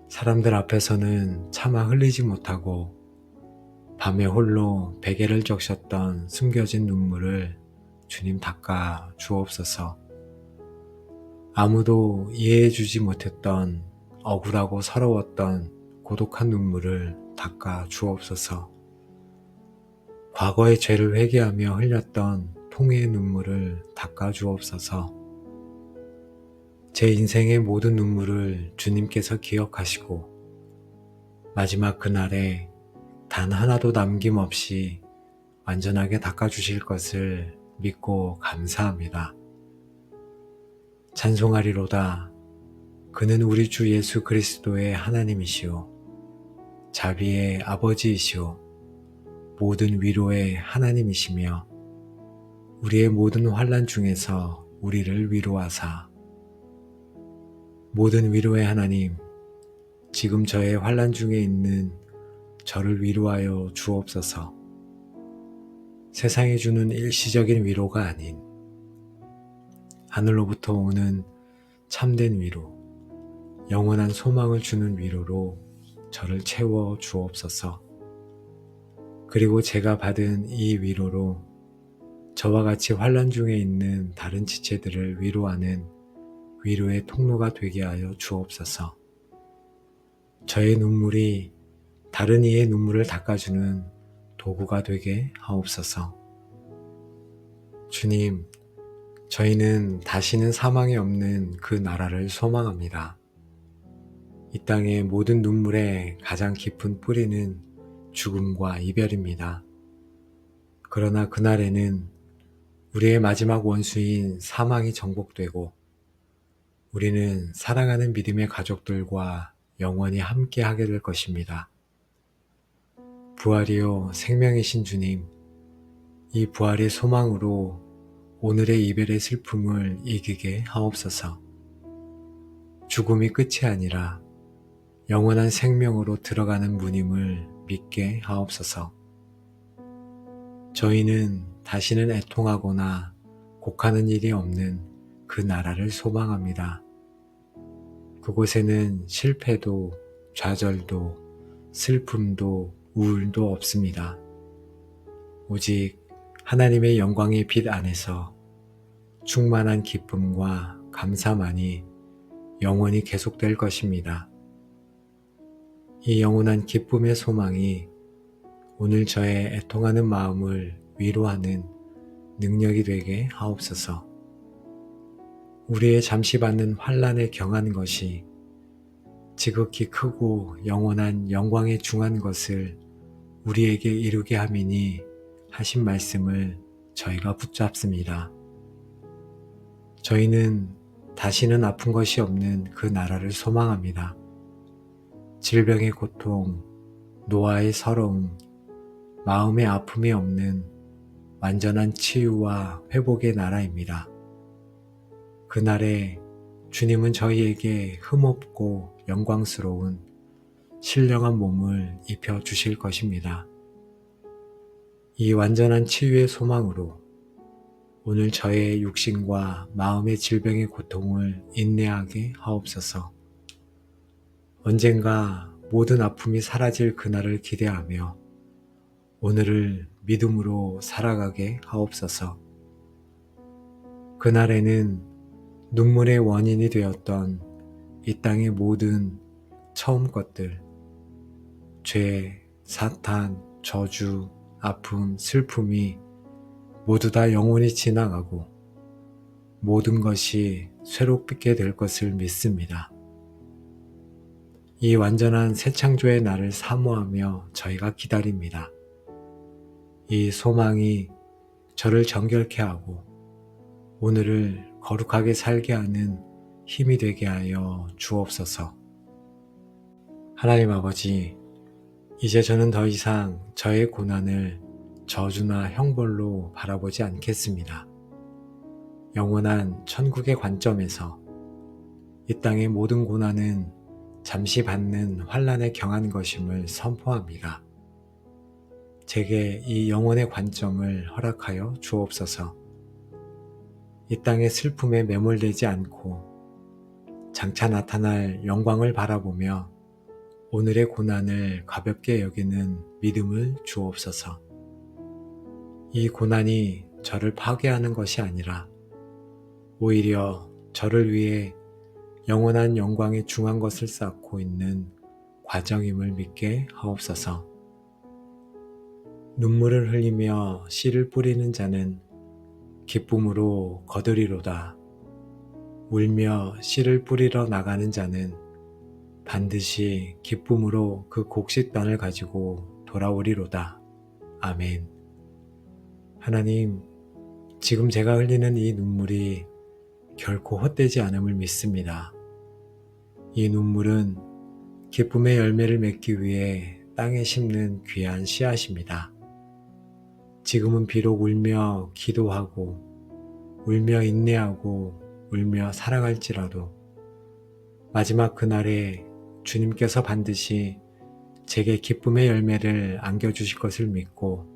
사람들 앞에서는 차마 흘리지 못하고 밤에 홀로 베개를 적셨던 숨겨진 눈물을 주님 닦아 주옵소서. 아무도 이해해주지 못했던 억울하고 서러웠던 고독한 눈물을 닦아 주옵소서. 과거의 죄를 회개하며 흘렸던 통회의 눈물을 닦아 주옵소서. 제 인생의 모든 눈물을 주님께서 기억하시고 마지막 그날에 단 하나도 남김없이 완전하게 닦아주실 것을 믿고 감사합니다. 찬송하리로다. 그는 우리 주 예수 그리스도의 하나님이시오. 자비의 아버지이시오. 모든 위로의 하나님이시며 우리의 모든 환난 중에서 우리를 위로하사 모든 위로의 하나님, 지금 저의 환난 중에 있는 저를 위로하여 주옵소서. 세상이 주는 일시적인 위로가 아닌 하늘로부터 오는 참된 위로, 영원한 소망을 주는 위로로 저를 채워 주옵소서. 그리고 제가 받은 이 위로로 저와 같이 환난 중에 있는 다른 지체들을 위로하는 위로의 통로가 되게 하여 주옵소서. 저의 눈물이 다른 이의 눈물을 닦아주는 도구가 되게 하옵소서. 주님, 저희는 다시는 사망이 없는 그 나라를 소망합니다. 이 땅의 모든 눈물의 가장 깊은 뿌리는 죽음과 이별입니다. 그러나 그날에는 우리의 마지막 원수인 사망이 정복되고 우리는 사랑하는 믿음의 가족들과 영원히 함께 하게 될 것입니다. 부활이요 생명이신 주님, 이 부활의 소망으로 오늘의 이별의 슬픔을 이기게 하옵소서. 죽음이 끝이 아니라 영원한 생명으로 들어가는 문임을 믿게 하옵소서. 저희는 다시는 애통하거나 곡하는 일이 없는 그 나라를 소망합니다. 그곳에는 실패도 좌절도 슬픔도 우울도 없습니다. 오직 하나님의 영광의 빛 안에서 충만한 기쁨과 감사만이 영원히 계속될 것입니다. 이 영원한 기쁨의 소망이 오늘 저의 애통하는 마음을 위로하는 능력이 되게 하옵소서. 우리의 잠시 받는 환난에 경한 것이 지극히 크고 영원한 영광에 중한 것을 우리에게 이루게 함이니 하신 말씀을 저희가 붙잡습니다. 저희는 다시는 아픈 것이 없는 그 나라를 소망합니다. 질병의 고통, 노화의 서러움, 마음의 아픔이 없는 완전한 치유와 회복의 나라입니다. 그날에 주님은 저희에게 흠없고 영광스러운 신령한 몸을 입혀 주실 것입니다. 이 완전한 치유의 소망으로 오늘 저의 육신과 마음의 질병의 고통을 인내하게 하옵소서. 언젠가 모든 아픔이 사라질 그날을 기대하며 오늘을 믿음으로 살아가게 하옵소서. 그날에는 눈물의 원인이 되었던 이 땅의 모든 처음 것들, 죄, 사탄, 저주, 아픔, 슬픔이 모두 다 영원히 지나가고 모든 것이 새롭게 될 것을 믿습니다. 이 완전한 새 창조의 날을 사모하며 저희가 기다립니다. 이 소망이 저를 정결케 하고 오늘을 거룩하게 살게 하는 힘이 되게 하여 주옵소서. 하나님 아버지, 이제 저는 더 이상 저의 고난을 저주나 형벌로 바라보지 않겠습니다. 영원한 천국의 관점에서 이 땅의 모든 고난은 잠시 받는 환난에 경한 것임을 선포합니다. 제게 이 영혼의 관점을 허락하여 주옵소서. 이 땅의 슬픔에 매몰되지 않고 장차 나타날 영광을 바라보며 오늘의 고난을 가볍게 여기는 믿음을 주옵소서. 이 고난이 저를 파괴하는 것이 아니라 오히려 저를 위해 영원한 영광에 중한 것을 쌓고 있는 과정임을 믿게 하옵소서. 눈물을 흘리며 씨를 뿌리는 자는 기쁨으로 거두리로다. 울며 씨를 뿌리러 나가는 자는 반드시 기쁨으로 그 곡식단을 가지고 돌아오리로다. 아멘. 하나님, 지금 제가 흘리는 이 눈물이 결코 헛되지 않음을 믿습니다. 이 눈물은 기쁨의 열매를 맺기 위해 땅에 심는 귀한 씨앗입니다. 지금은 비록 울며 기도하고 울며 인내하고 울며 살아갈지라도 마지막 그날에 주님께서 반드시 제게 기쁨의 열매를 안겨주실 것을 믿고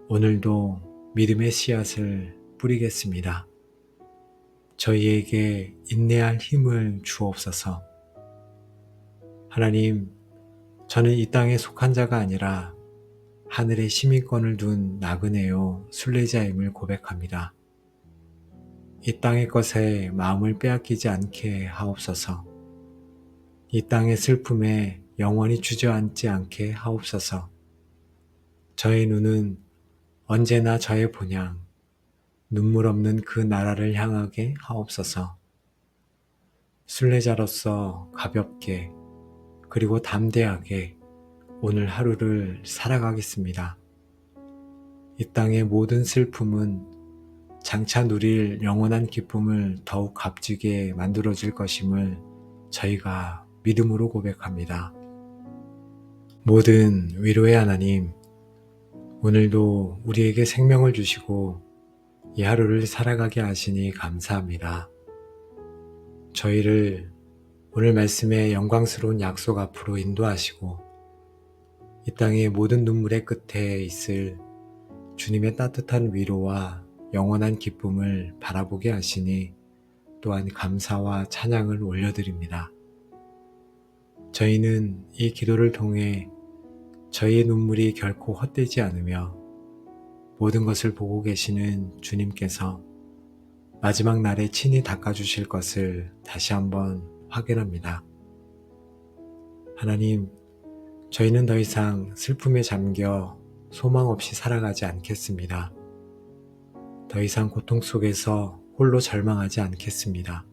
오늘도 믿음의 씨앗을 뿌리겠습니다. 저희에게 인내할 힘을 주옵소서. 하나님, 저는 이 땅에 속한 자가 아니라 하늘에 시민권을 둔 나그네요 순례자임을 고백합니다. 이 땅의 것에 마음을 빼앗기지 않게 하옵소서. 이 땅의 슬픔에 영원히 주저앉지 않게 하옵소서. 저의 눈은 언제나 저의 본향, 눈물 없는 그 나라를 향하게 하옵소서. 순례자로서 가볍게 그리고 담대하게 오늘 하루를 살아가겠습니다. 이 땅의 모든 슬픔은 장차 누릴 영원한 기쁨을 더욱 값지게 만들어줄 것임을 저희가 믿음으로 고백합니다. 모든 위로의 하나님, 오늘도 우리에게 생명을 주시고 이 하루를 살아가게 하시니 감사합니다. 저희를 오늘 말씀의 영광스러운 약속 앞으로 인도하시고 이 땅의 모든 눈물의 끝에 있을 주님의 따뜻한 위로와 영원한 기쁨을 바라보게 하시니 또한 감사와 찬양을 올려드립니다. 저희는 이 기도를 통해 저희의 눈물이 결코 헛되지 않으며 모든 것을 보고 계시는 주님께서 마지막 날에 친히 닦아주실 것을 다시 한번 확인합니다. 하나님, 저희는 더 이상 슬픔에 잠겨 소망 없이 살아가지 않겠습니다. 더 이상 고통 속에서 홀로 절망하지 않겠습니다.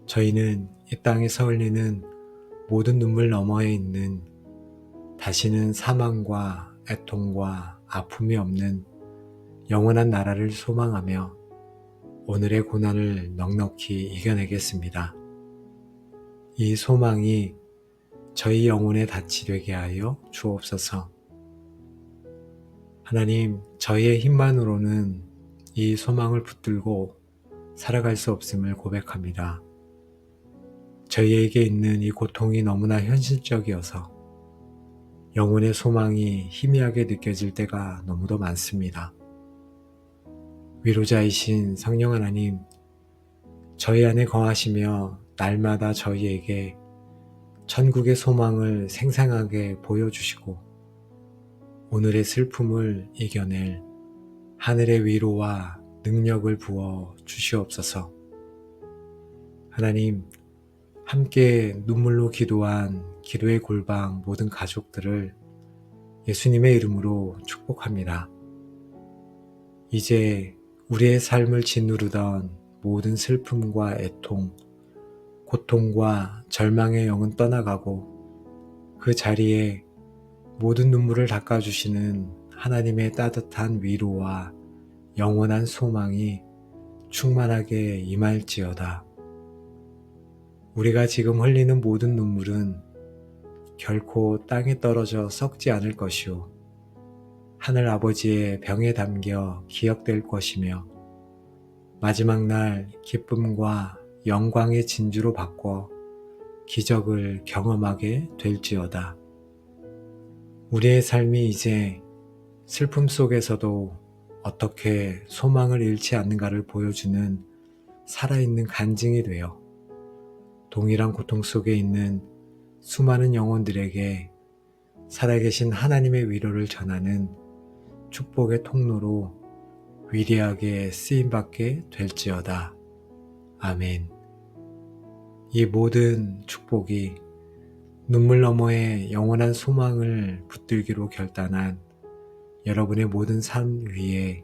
저희는 이 땅에서 흘리는 모든 눈물 너머에 있는 다시는 사망과 애통과 아픔이 없는 영원한 나라를 소망하며 오늘의 고난을 넉넉히 이겨내겠습니다. 이 소망이 저희 영혼의 닻이 되게 하여 주옵소서. 하나님, 저희의 힘만으로는 이 소망을 붙들고 살아갈 수 없음을 고백합니다. 저희에게 있는 이 고통이 너무나 현실적이어서 영혼의 소망이 희미하게 느껴질 때가 너무도 많습니다. 위로자이신 성령 하나님, 저희 안에 거하시며 날마다 저희에게 천국의 소망을 생생하게 보여주시고 오늘의 슬픔을 이겨낼 하늘의 위로와 능력을 부어 주시옵소서. 하나님, 함께 눈물로 기도한 기도의 골방 모든 가족들을 예수님의 이름으로 축복합니다. 이제 우리의 삶을 짓누르던 모든 슬픔과 애통, 고통과 절망의 영은 떠나가고 그 자리에 모든 눈물을 닦아주시는 하나님의 따뜻한 위로와 영원한 소망이 충만하게 임할지어다. 우리가 지금 흘리는 모든 눈물은 결코 땅에 떨어져 썩지 않을 것이요 하늘 아버지의 병에 담겨 기억될 것이며 마지막 날 기쁨과 영광의 진주로 바꿔 기적을 경험하게 될지어다. 우리의 삶이 이제 슬픔 속에서도 어떻게 소망을 잃지 않는가를 보여주는 살아있는 간증이 되어 동일한 고통 속에 있는 수많은 영혼들에게 살아계신 하나님의 위로를 전하는 축복의 통로로 위대하게 쓰임받게 될지어다. 아멘. 이 모든 축복이 눈물 너머에 영원한 소망을 붙들기로 결단한 여러분의 모든 삶 위에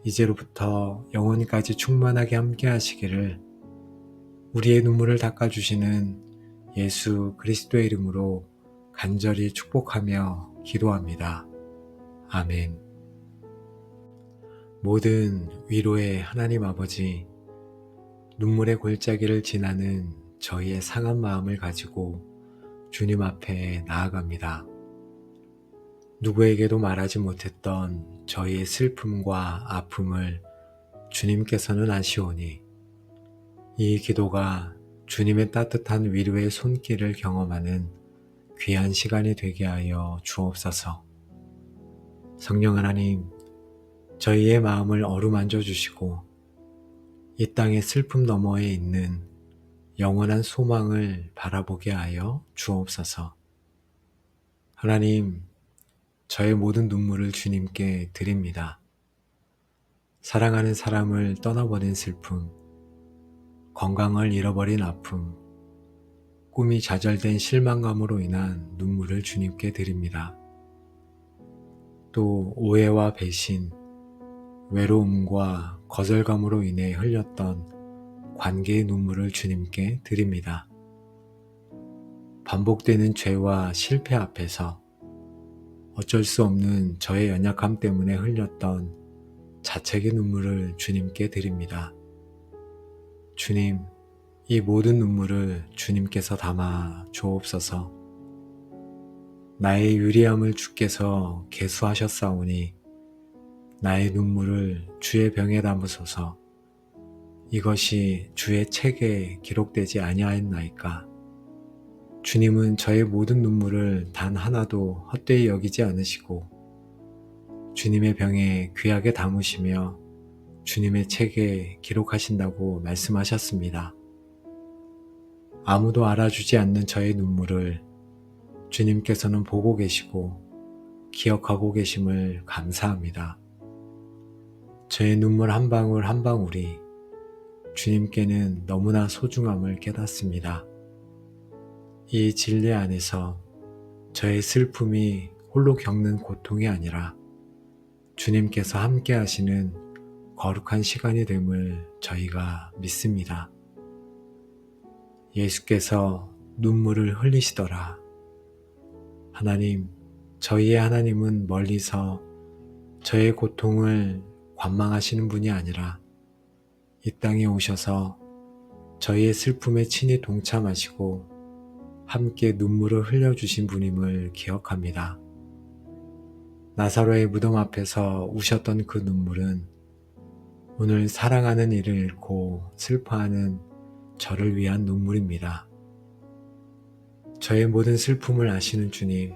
이제로부터 영원까지 충만하게 함께 하시기를 우리의 눈물을 닦아주시는 예수 그리스도의 이름으로 간절히 축복하며 기도합니다. 아멘. 모든 위로의 하나님 아버지, 눈물의 골짜기를 지나는 저희의 상한 마음을 가지고 주님 앞에 나아갑니다. 누구에게도 말하지 못했던 저희의 슬픔과 아픔을 주님께서는 아시오니 이 기도가 주님의 따뜻한 위로의 손길을 경험하는 귀한 시간이 되게 하여 주옵소서. 성령 하나님, 저희의 마음을 어루만져 주시고 이 땅의 슬픔 너머에 있는 영원한 소망을 바라보게 하여 주옵소서. 하나님, 저의 모든 눈물을 주님께 드립니다. 사랑하는 사람을 떠나보낸 슬픔, 건강을 잃어버린 아픔, 꿈이 좌절된 실망감으로 인한 눈물을 주님께 드립니다. 또 오해와 배신, 외로움과 거절감으로 인해 흘렸던 관계의 눈물을 주님께 드립니다. 반복되는 죄와 실패 앞에서 어쩔 수 없는 저의 연약함 때문에 흘렸던 자책의 눈물을 주님께 드립니다. 주님, 이 모든 눈물을 주님께서 담아 주옵소서. 나의 유리함을 주께서 계수하셨사오니 나의 눈물을 주의 병에 담으소서. 이것이 주의 책에 기록되지 아니하였나이까. 주님은 저의 모든 눈물을 단 하나도 헛되이 여기지 않으시고 주님의 병에 귀하게 담으시며 주님의 책에 기록하신다고 말씀하셨습니다. 아무도 알아주지 않는 저의 눈물을 주님께서는 보고 계시고 기억하고 계심을 감사합니다. 저의 눈물 한 방울 한 방울이 주님께는 너무나 소중함을 깨닫습니다. 이 진리 안에서 저의 슬픔이 홀로 겪는 고통이 아니라 주님께서 함께 하시는 거룩한 시간이 됨을 저희가 믿습니다. 예수께서 눈물을 흘리시더라. 하나님, 저희의 하나님은 멀리서 저의 고통을 관망하시는 분이 아니라 이 땅에 오셔서 저희의 슬픔에 친히 동참하시고 함께 눈물을 흘려주신 분임을 기억합니다. 나사로의 무덤 앞에서 우셨던 그 눈물은 오늘 사랑하는 이를 잃고 슬퍼하는 저를 위한 눈물입니다. 저의 모든 슬픔을 아시는 주님,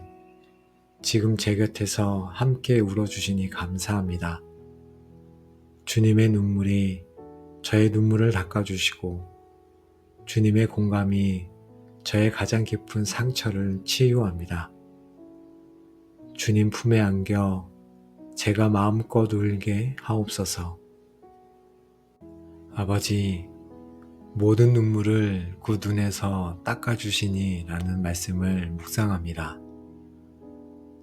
지금 제 곁에서 함께 울어주시니 감사합니다. 주님의 눈물이 저의 눈물을 닦아주시고 주님의 공감이 저의 가장 깊은 상처를 치유합니다. 주님 품에 안겨 제가 마음껏 울게 하옵소서. 아버지, 모든 눈물을 그 눈에서 닦아주시니 라는 말씀을 묵상합니다.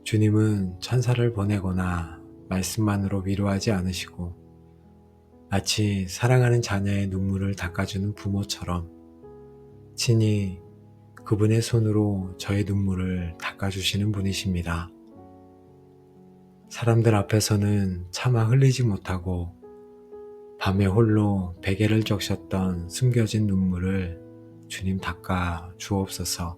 주님은 천사를 보내거나 말씀만으로 위로하지 않으시고 마치 사랑하는 자녀의 눈물을 닦아주는 부모처럼 친히 그분의 손으로 저의 눈물을 닦아주시는 분이십니다. 사람들 앞에서는 차마 흘리지 못하고 밤에 홀로 베개를 적셨던 숨겨진 눈물을 주님 닦아 주옵소서.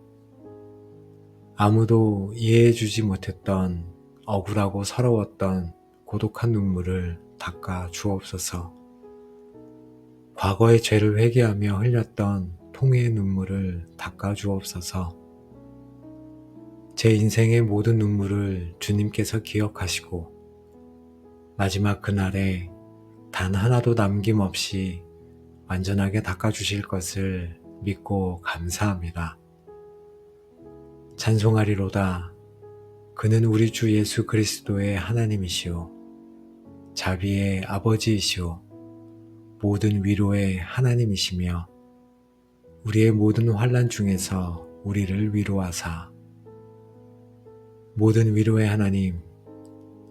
아무도 이해해주지 못했던 억울하고 서러웠던 고독한 눈물을 닦아 주옵소서. 과거의 죄를 회개하며 흘렸던 통회의 눈물을 닦아 주옵소서. 제 인생의 모든 눈물을 주님께서 기억하시고 마지막 그날에 단 하나도 남김없이 완전하게 닦아주실 것을 믿고 감사합니다. 찬송하리로다. 그는 우리 주 예수 그리스도의 하나님이시오. 자비의 아버지이시오. 모든 위로의 하나님이시며 우리의 모든 환난 중에서 우리를 위로하사 모든 위로의 하나님,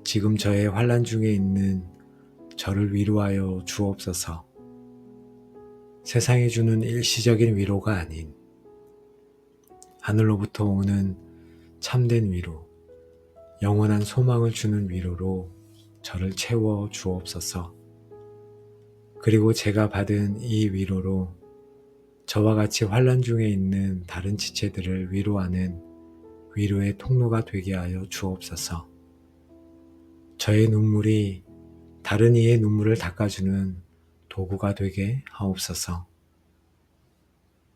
지금 저의 환난 중에 있는 저를 위로하여 주옵소서. 세상이 주는 일시적인 위로가 아닌 하늘로부터 오는 참된 위로, 영원한 소망을 주는 위로로 저를 채워 주옵소서. 그리고 제가 받은 이 위로로 저와 같이 환난 중에 있는 다른 지체들을 위로하는 위로의 통로가 되게 하여 주옵소서. 저의 눈물이 다른 이의 눈물을 닦아주는 도구가 되게 하옵소서.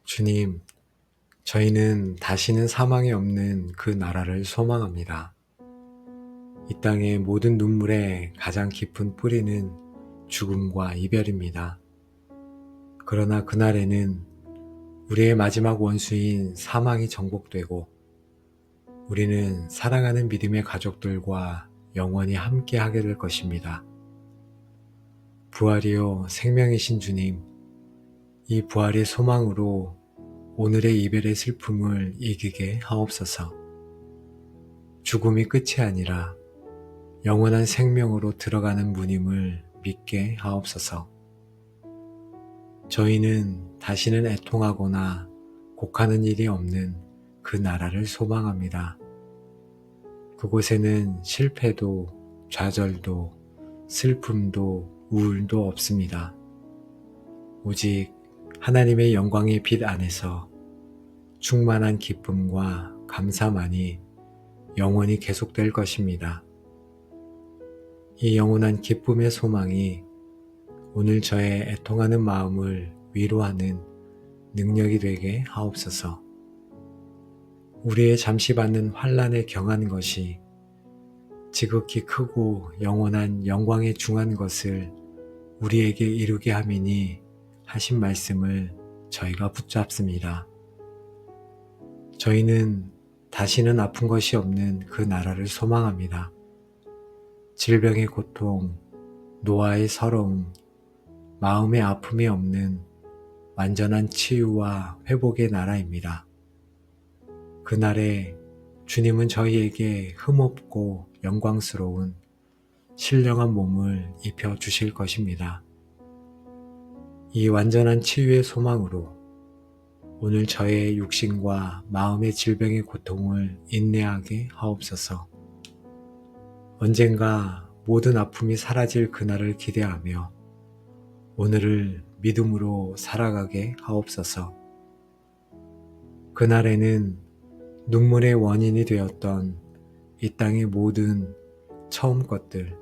주님, 저희는 다시는 사망이 없는 그 나라를 소망합니다. 이 땅의 모든 눈물의 가장 깊은 뿌리는 죽음과 이별입니다. 그러나 그날에는 우리의 마지막 원수인 사망이 정복되고 우리는 사랑하는 믿음의 가족들과 영원히 함께하게 될 것입니다. 부활이요 생명이신 주님, 이 부활의 소망으로 오늘의 이별의 슬픔을 이기게 하옵소서. 죽음이 끝이 아니라 영원한 생명으로 들어가는 문임을 믿게 하옵소서. 저희는 다시는 애통하거나 곡하는 일이 없는 그 나라를 소망합니다. 그곳에는 실패도 좌절도 슬픔도 우울도 없습니다. 오직 하나님의 영광의 빛 안에서 충만한 기쁨과 감사만이 영원히 계속될 것입니다. 이 영원한 기쁨의 소망이 오늘 저의 애통하는 마음을 위로하는 능력이 되게 하옵소서. 우리의 잠시 받는 환난에 경한 것이 지극히 크고 영원한 영광에 중한 것을 우리에게 이루게 함이니 하신 말씀을 저희가 붙잡습니다. 저희는 다시는 아픈 것이 없는 그 나라를 소망합니다. 질병의 고통, 노화의 서러움, 마음의 아픔이 없는 완전한 치유와 회복의 나라입니다. 그날에 주님은 저희에게 흠없고 영광스러운 신령한 몸을 입혀주실 것입니다. 이 완전한 치유의 소망으로 오늘 저의 육신과 마음의 질병의 고통을 인내하게 하옵소서. 언젠가 모든 아픔이 사라질 그날을 기대하며 오늘을 믿음으로 살아가게 하옵소서. 그날에는 눈물의 원인이 되었던 이 땅의 모든 처음 것들,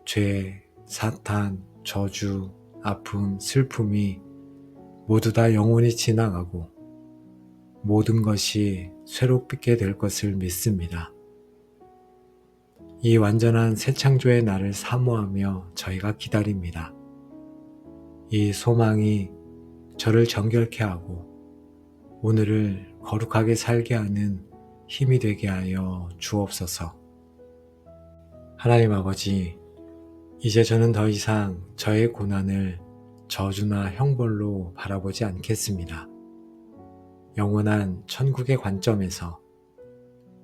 죄, 사탄, 저주, 아픔, 슬픔이 모두 다 영원히 지나가고 모든 것이 새롭게 될 것을 믿습니다. 이 완전한 새 창조의 날을 사모하며 저희가 기다립니다. 이 소망이 저를 정결케 하고 오늘을 거룩하게 살게 하는 힘이 되게 하여 주옵소서. 하나님 아버지, 이제 저는 더 이상 저의 고난을 저주나 형벌로 바라보지 않겠습니다. 영원한 천국의 관점에서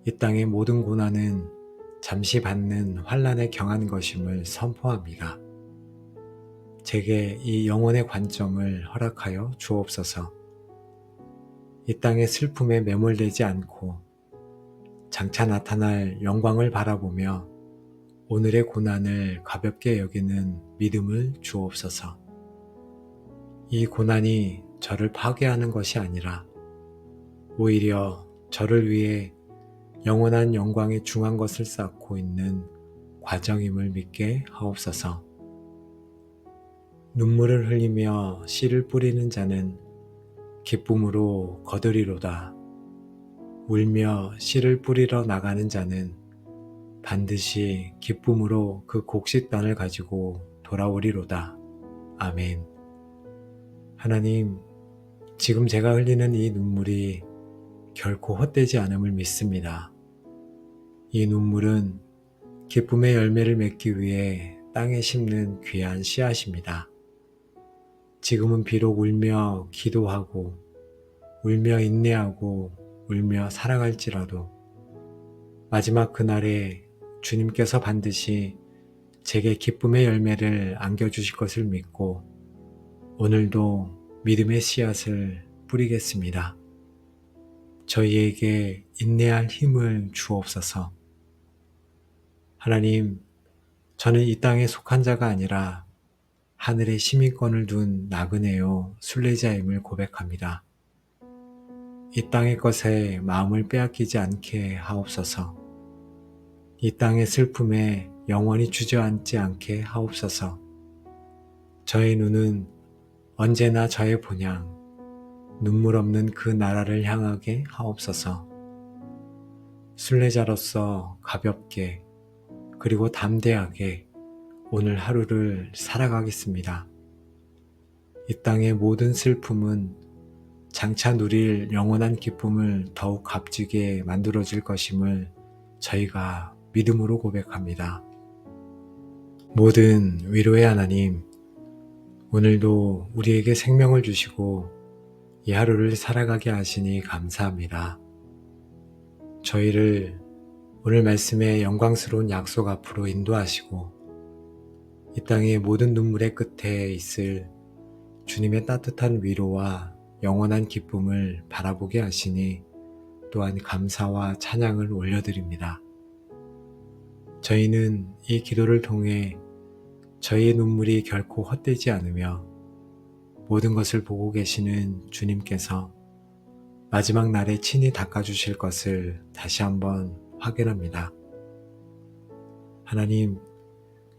이 땅의 모든 고난은 잠시 받는 환난에 경한 것임을 선포합니다. 제게 이 영혼의 관점을 허락하여 주옵소서. 이 땅의 슬픔에 매몰되지 않고 장차 나타날 영광을 바라보며 오늘의 고난을 가볍게 여기는 믿음을 주옵소서. 이 고난이 저를 파괴하는 것이 아니라 오히려 저를 위해 영원한 영광에 중한 것을 쌓고 있는 과정임을 믿게 하옵소서. 눈물을 흘리며 씨를 뿌리는 자는 기쁨으로 거두리로다. 울며 씨를 뿌리러 나가는 자는 반드시 기쁨으로 그 곡식단을 가지고 돌아오리로다. 아멘. 하나님, 지금 제가 흘리는 이 눈물이 결코 헛되지 않음을 믿습니다. 이 눈물은 기쁨의 열매를 맺기 위해 땅에 심는 귀한 씨앗입니다. 지금은 비록 울며 기도하고 울며 인내하고 울며 사랑할지라도 마지막 그날에 주님께서 반드시 제게 기쁨의 열매를 안겨주실 것을 믿고 오늘도 믿음의 씨앗을 뿌리겠습니다. 저희에게 인내할 힘을 주옵소서. 하나님, 저는 이 땅에 속한 자가 아니라 하늘에 시민권을 둔 나그네요 순례자임을 고백합니다. 이 땅의 것에 마음을 빼앗기지 않게 하옵소서. 이 땅의 슬픔에 영원히 주저앉지 않게 하옵소서. 저의 눈은 언제나 저의 본향, 눈물 없는 그 나라를 향하게 하옵소서. 순례자로서 가볍게 그리고 담대하게 오늘 하루를 살아가겠습니다. 이 땅의 모든 슬픔은 장차 누릴 영원한 기쁨을 더욱 값지게 만들어줄 것임을 저희가 믿음으로 고백합니다. 모든 위로의 하나님, 오늘도 우리에게 생명을 주시고 이 하루를 살아가게 하시니 감사합니다. 저희를 오늘 말씀의 영광스러운 약속 앞으로 인도하시고 이 땅의 모든 눈물의 끝에 있을 주님의 따뜻한 위로와 영원한 기쁨을 바라보게 하시니 또한 감사와 찬양을 올려드립니다. 저희는 이 기도를 통해 저희의 눈물이 결코 헛되지 않으며 모든 것을 보고 계시는 주님께서 마지막 날에 친히 닦아주실 것을 다시 한번 확인합니다. 하나님,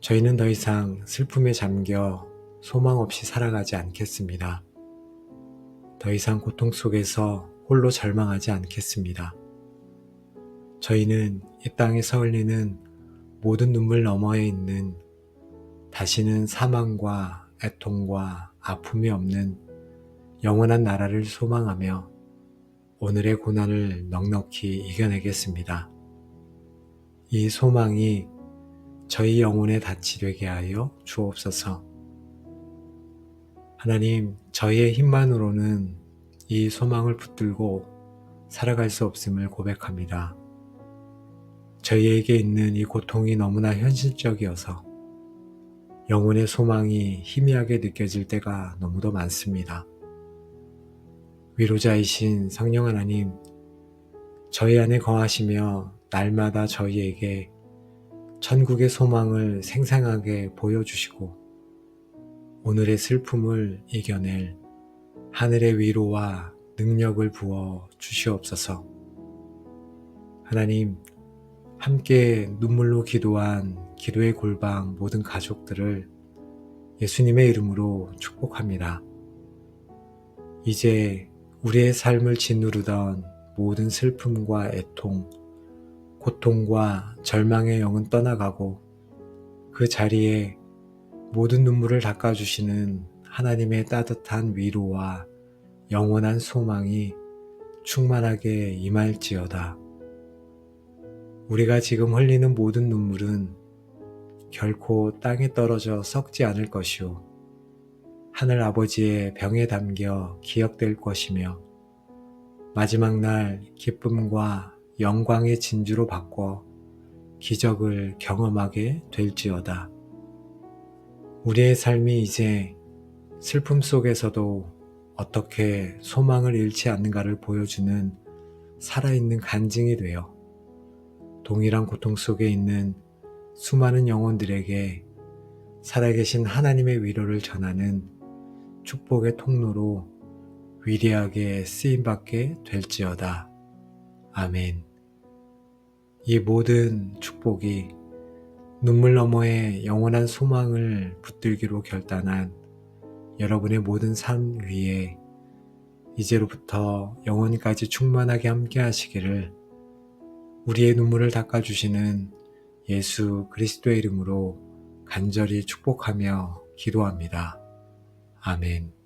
저희는 더 이상 슬픔에 잠겨 소망 없이 살아가지 않겠습니다. 더 이상 고통 속에서 홀로 절망하지 않겠습니다. 저희는 이 땅에서 흘리는 모든 눈물 너머에 있는 다시는 사망과 애통과 아픔이 없는 영원한 나라를 소망하며 오늘의 고난을 넉넉히 이겨내겠습니다. 이 소망이 저희 영혼에 닻이 되게 하여 주옵소서. 하나님, 저희의 힘만으로는 이 소망을 붙들고 살아갈 수 없음을 고백합니다. 저희에게 있는 이 고통이 너무나 현실적이어서 영혼의 소망이 희미하게 느껴질 때가 너무도 많습니다. 위로자이신 성령 하나님, 저희 안에 거하시며 날마다 저희에게 천국의 소망을 생생하게 보여주시고 오늘의 슬픔을 이겨낼 하늘의 위로와 능력을 부어 주시옵소서. 하나님, 함께 눈물로 기도한 기도의 골방 모든 가족들을 예수님의 이름으로 축복합니다. 이제 우리의 삶을 짓누르던 모든 슬픔과 애통, 고통과 절망의 영은 떠나가고 그 자리에 모든 눈물을 닦아주시는 하나님의 따뜻한 위로와 영원한 소망이 충만하게 임할지어다. 우리가 지금 흘리는 모든 눈물은 결코 땅에 떨어져 썩지 않을 것이요 하늘 아버지의 병에 담겨 기억될 것이며 마지막 날 기쁨과 영광의 진주로 바꿔 기적을 경험하게 될지어다. 우리의 삶이 이제 슬픔 속에서도 어떻게 소망을 잃지 않는가를 보여주는 살아있는 간증이 되어 동일한 고통 속에 있는 수많은 영혼들에게 살아계신 하나님의 위로를 전하는 축복의 통로로 위대하게 쓰임받게 될지어다. 아멘. 이 모든 축복이 눈물 너머에 영원한 소망을 붙들기로 결단한 여러분의 모든 삶 위에 이제로부터 영원까지 충만하게 함께 하시기를 우리의 눈물을 닦아주시는 예수 그리스도의 이름으로 간절히 축복하며 기도합니다. 아멘.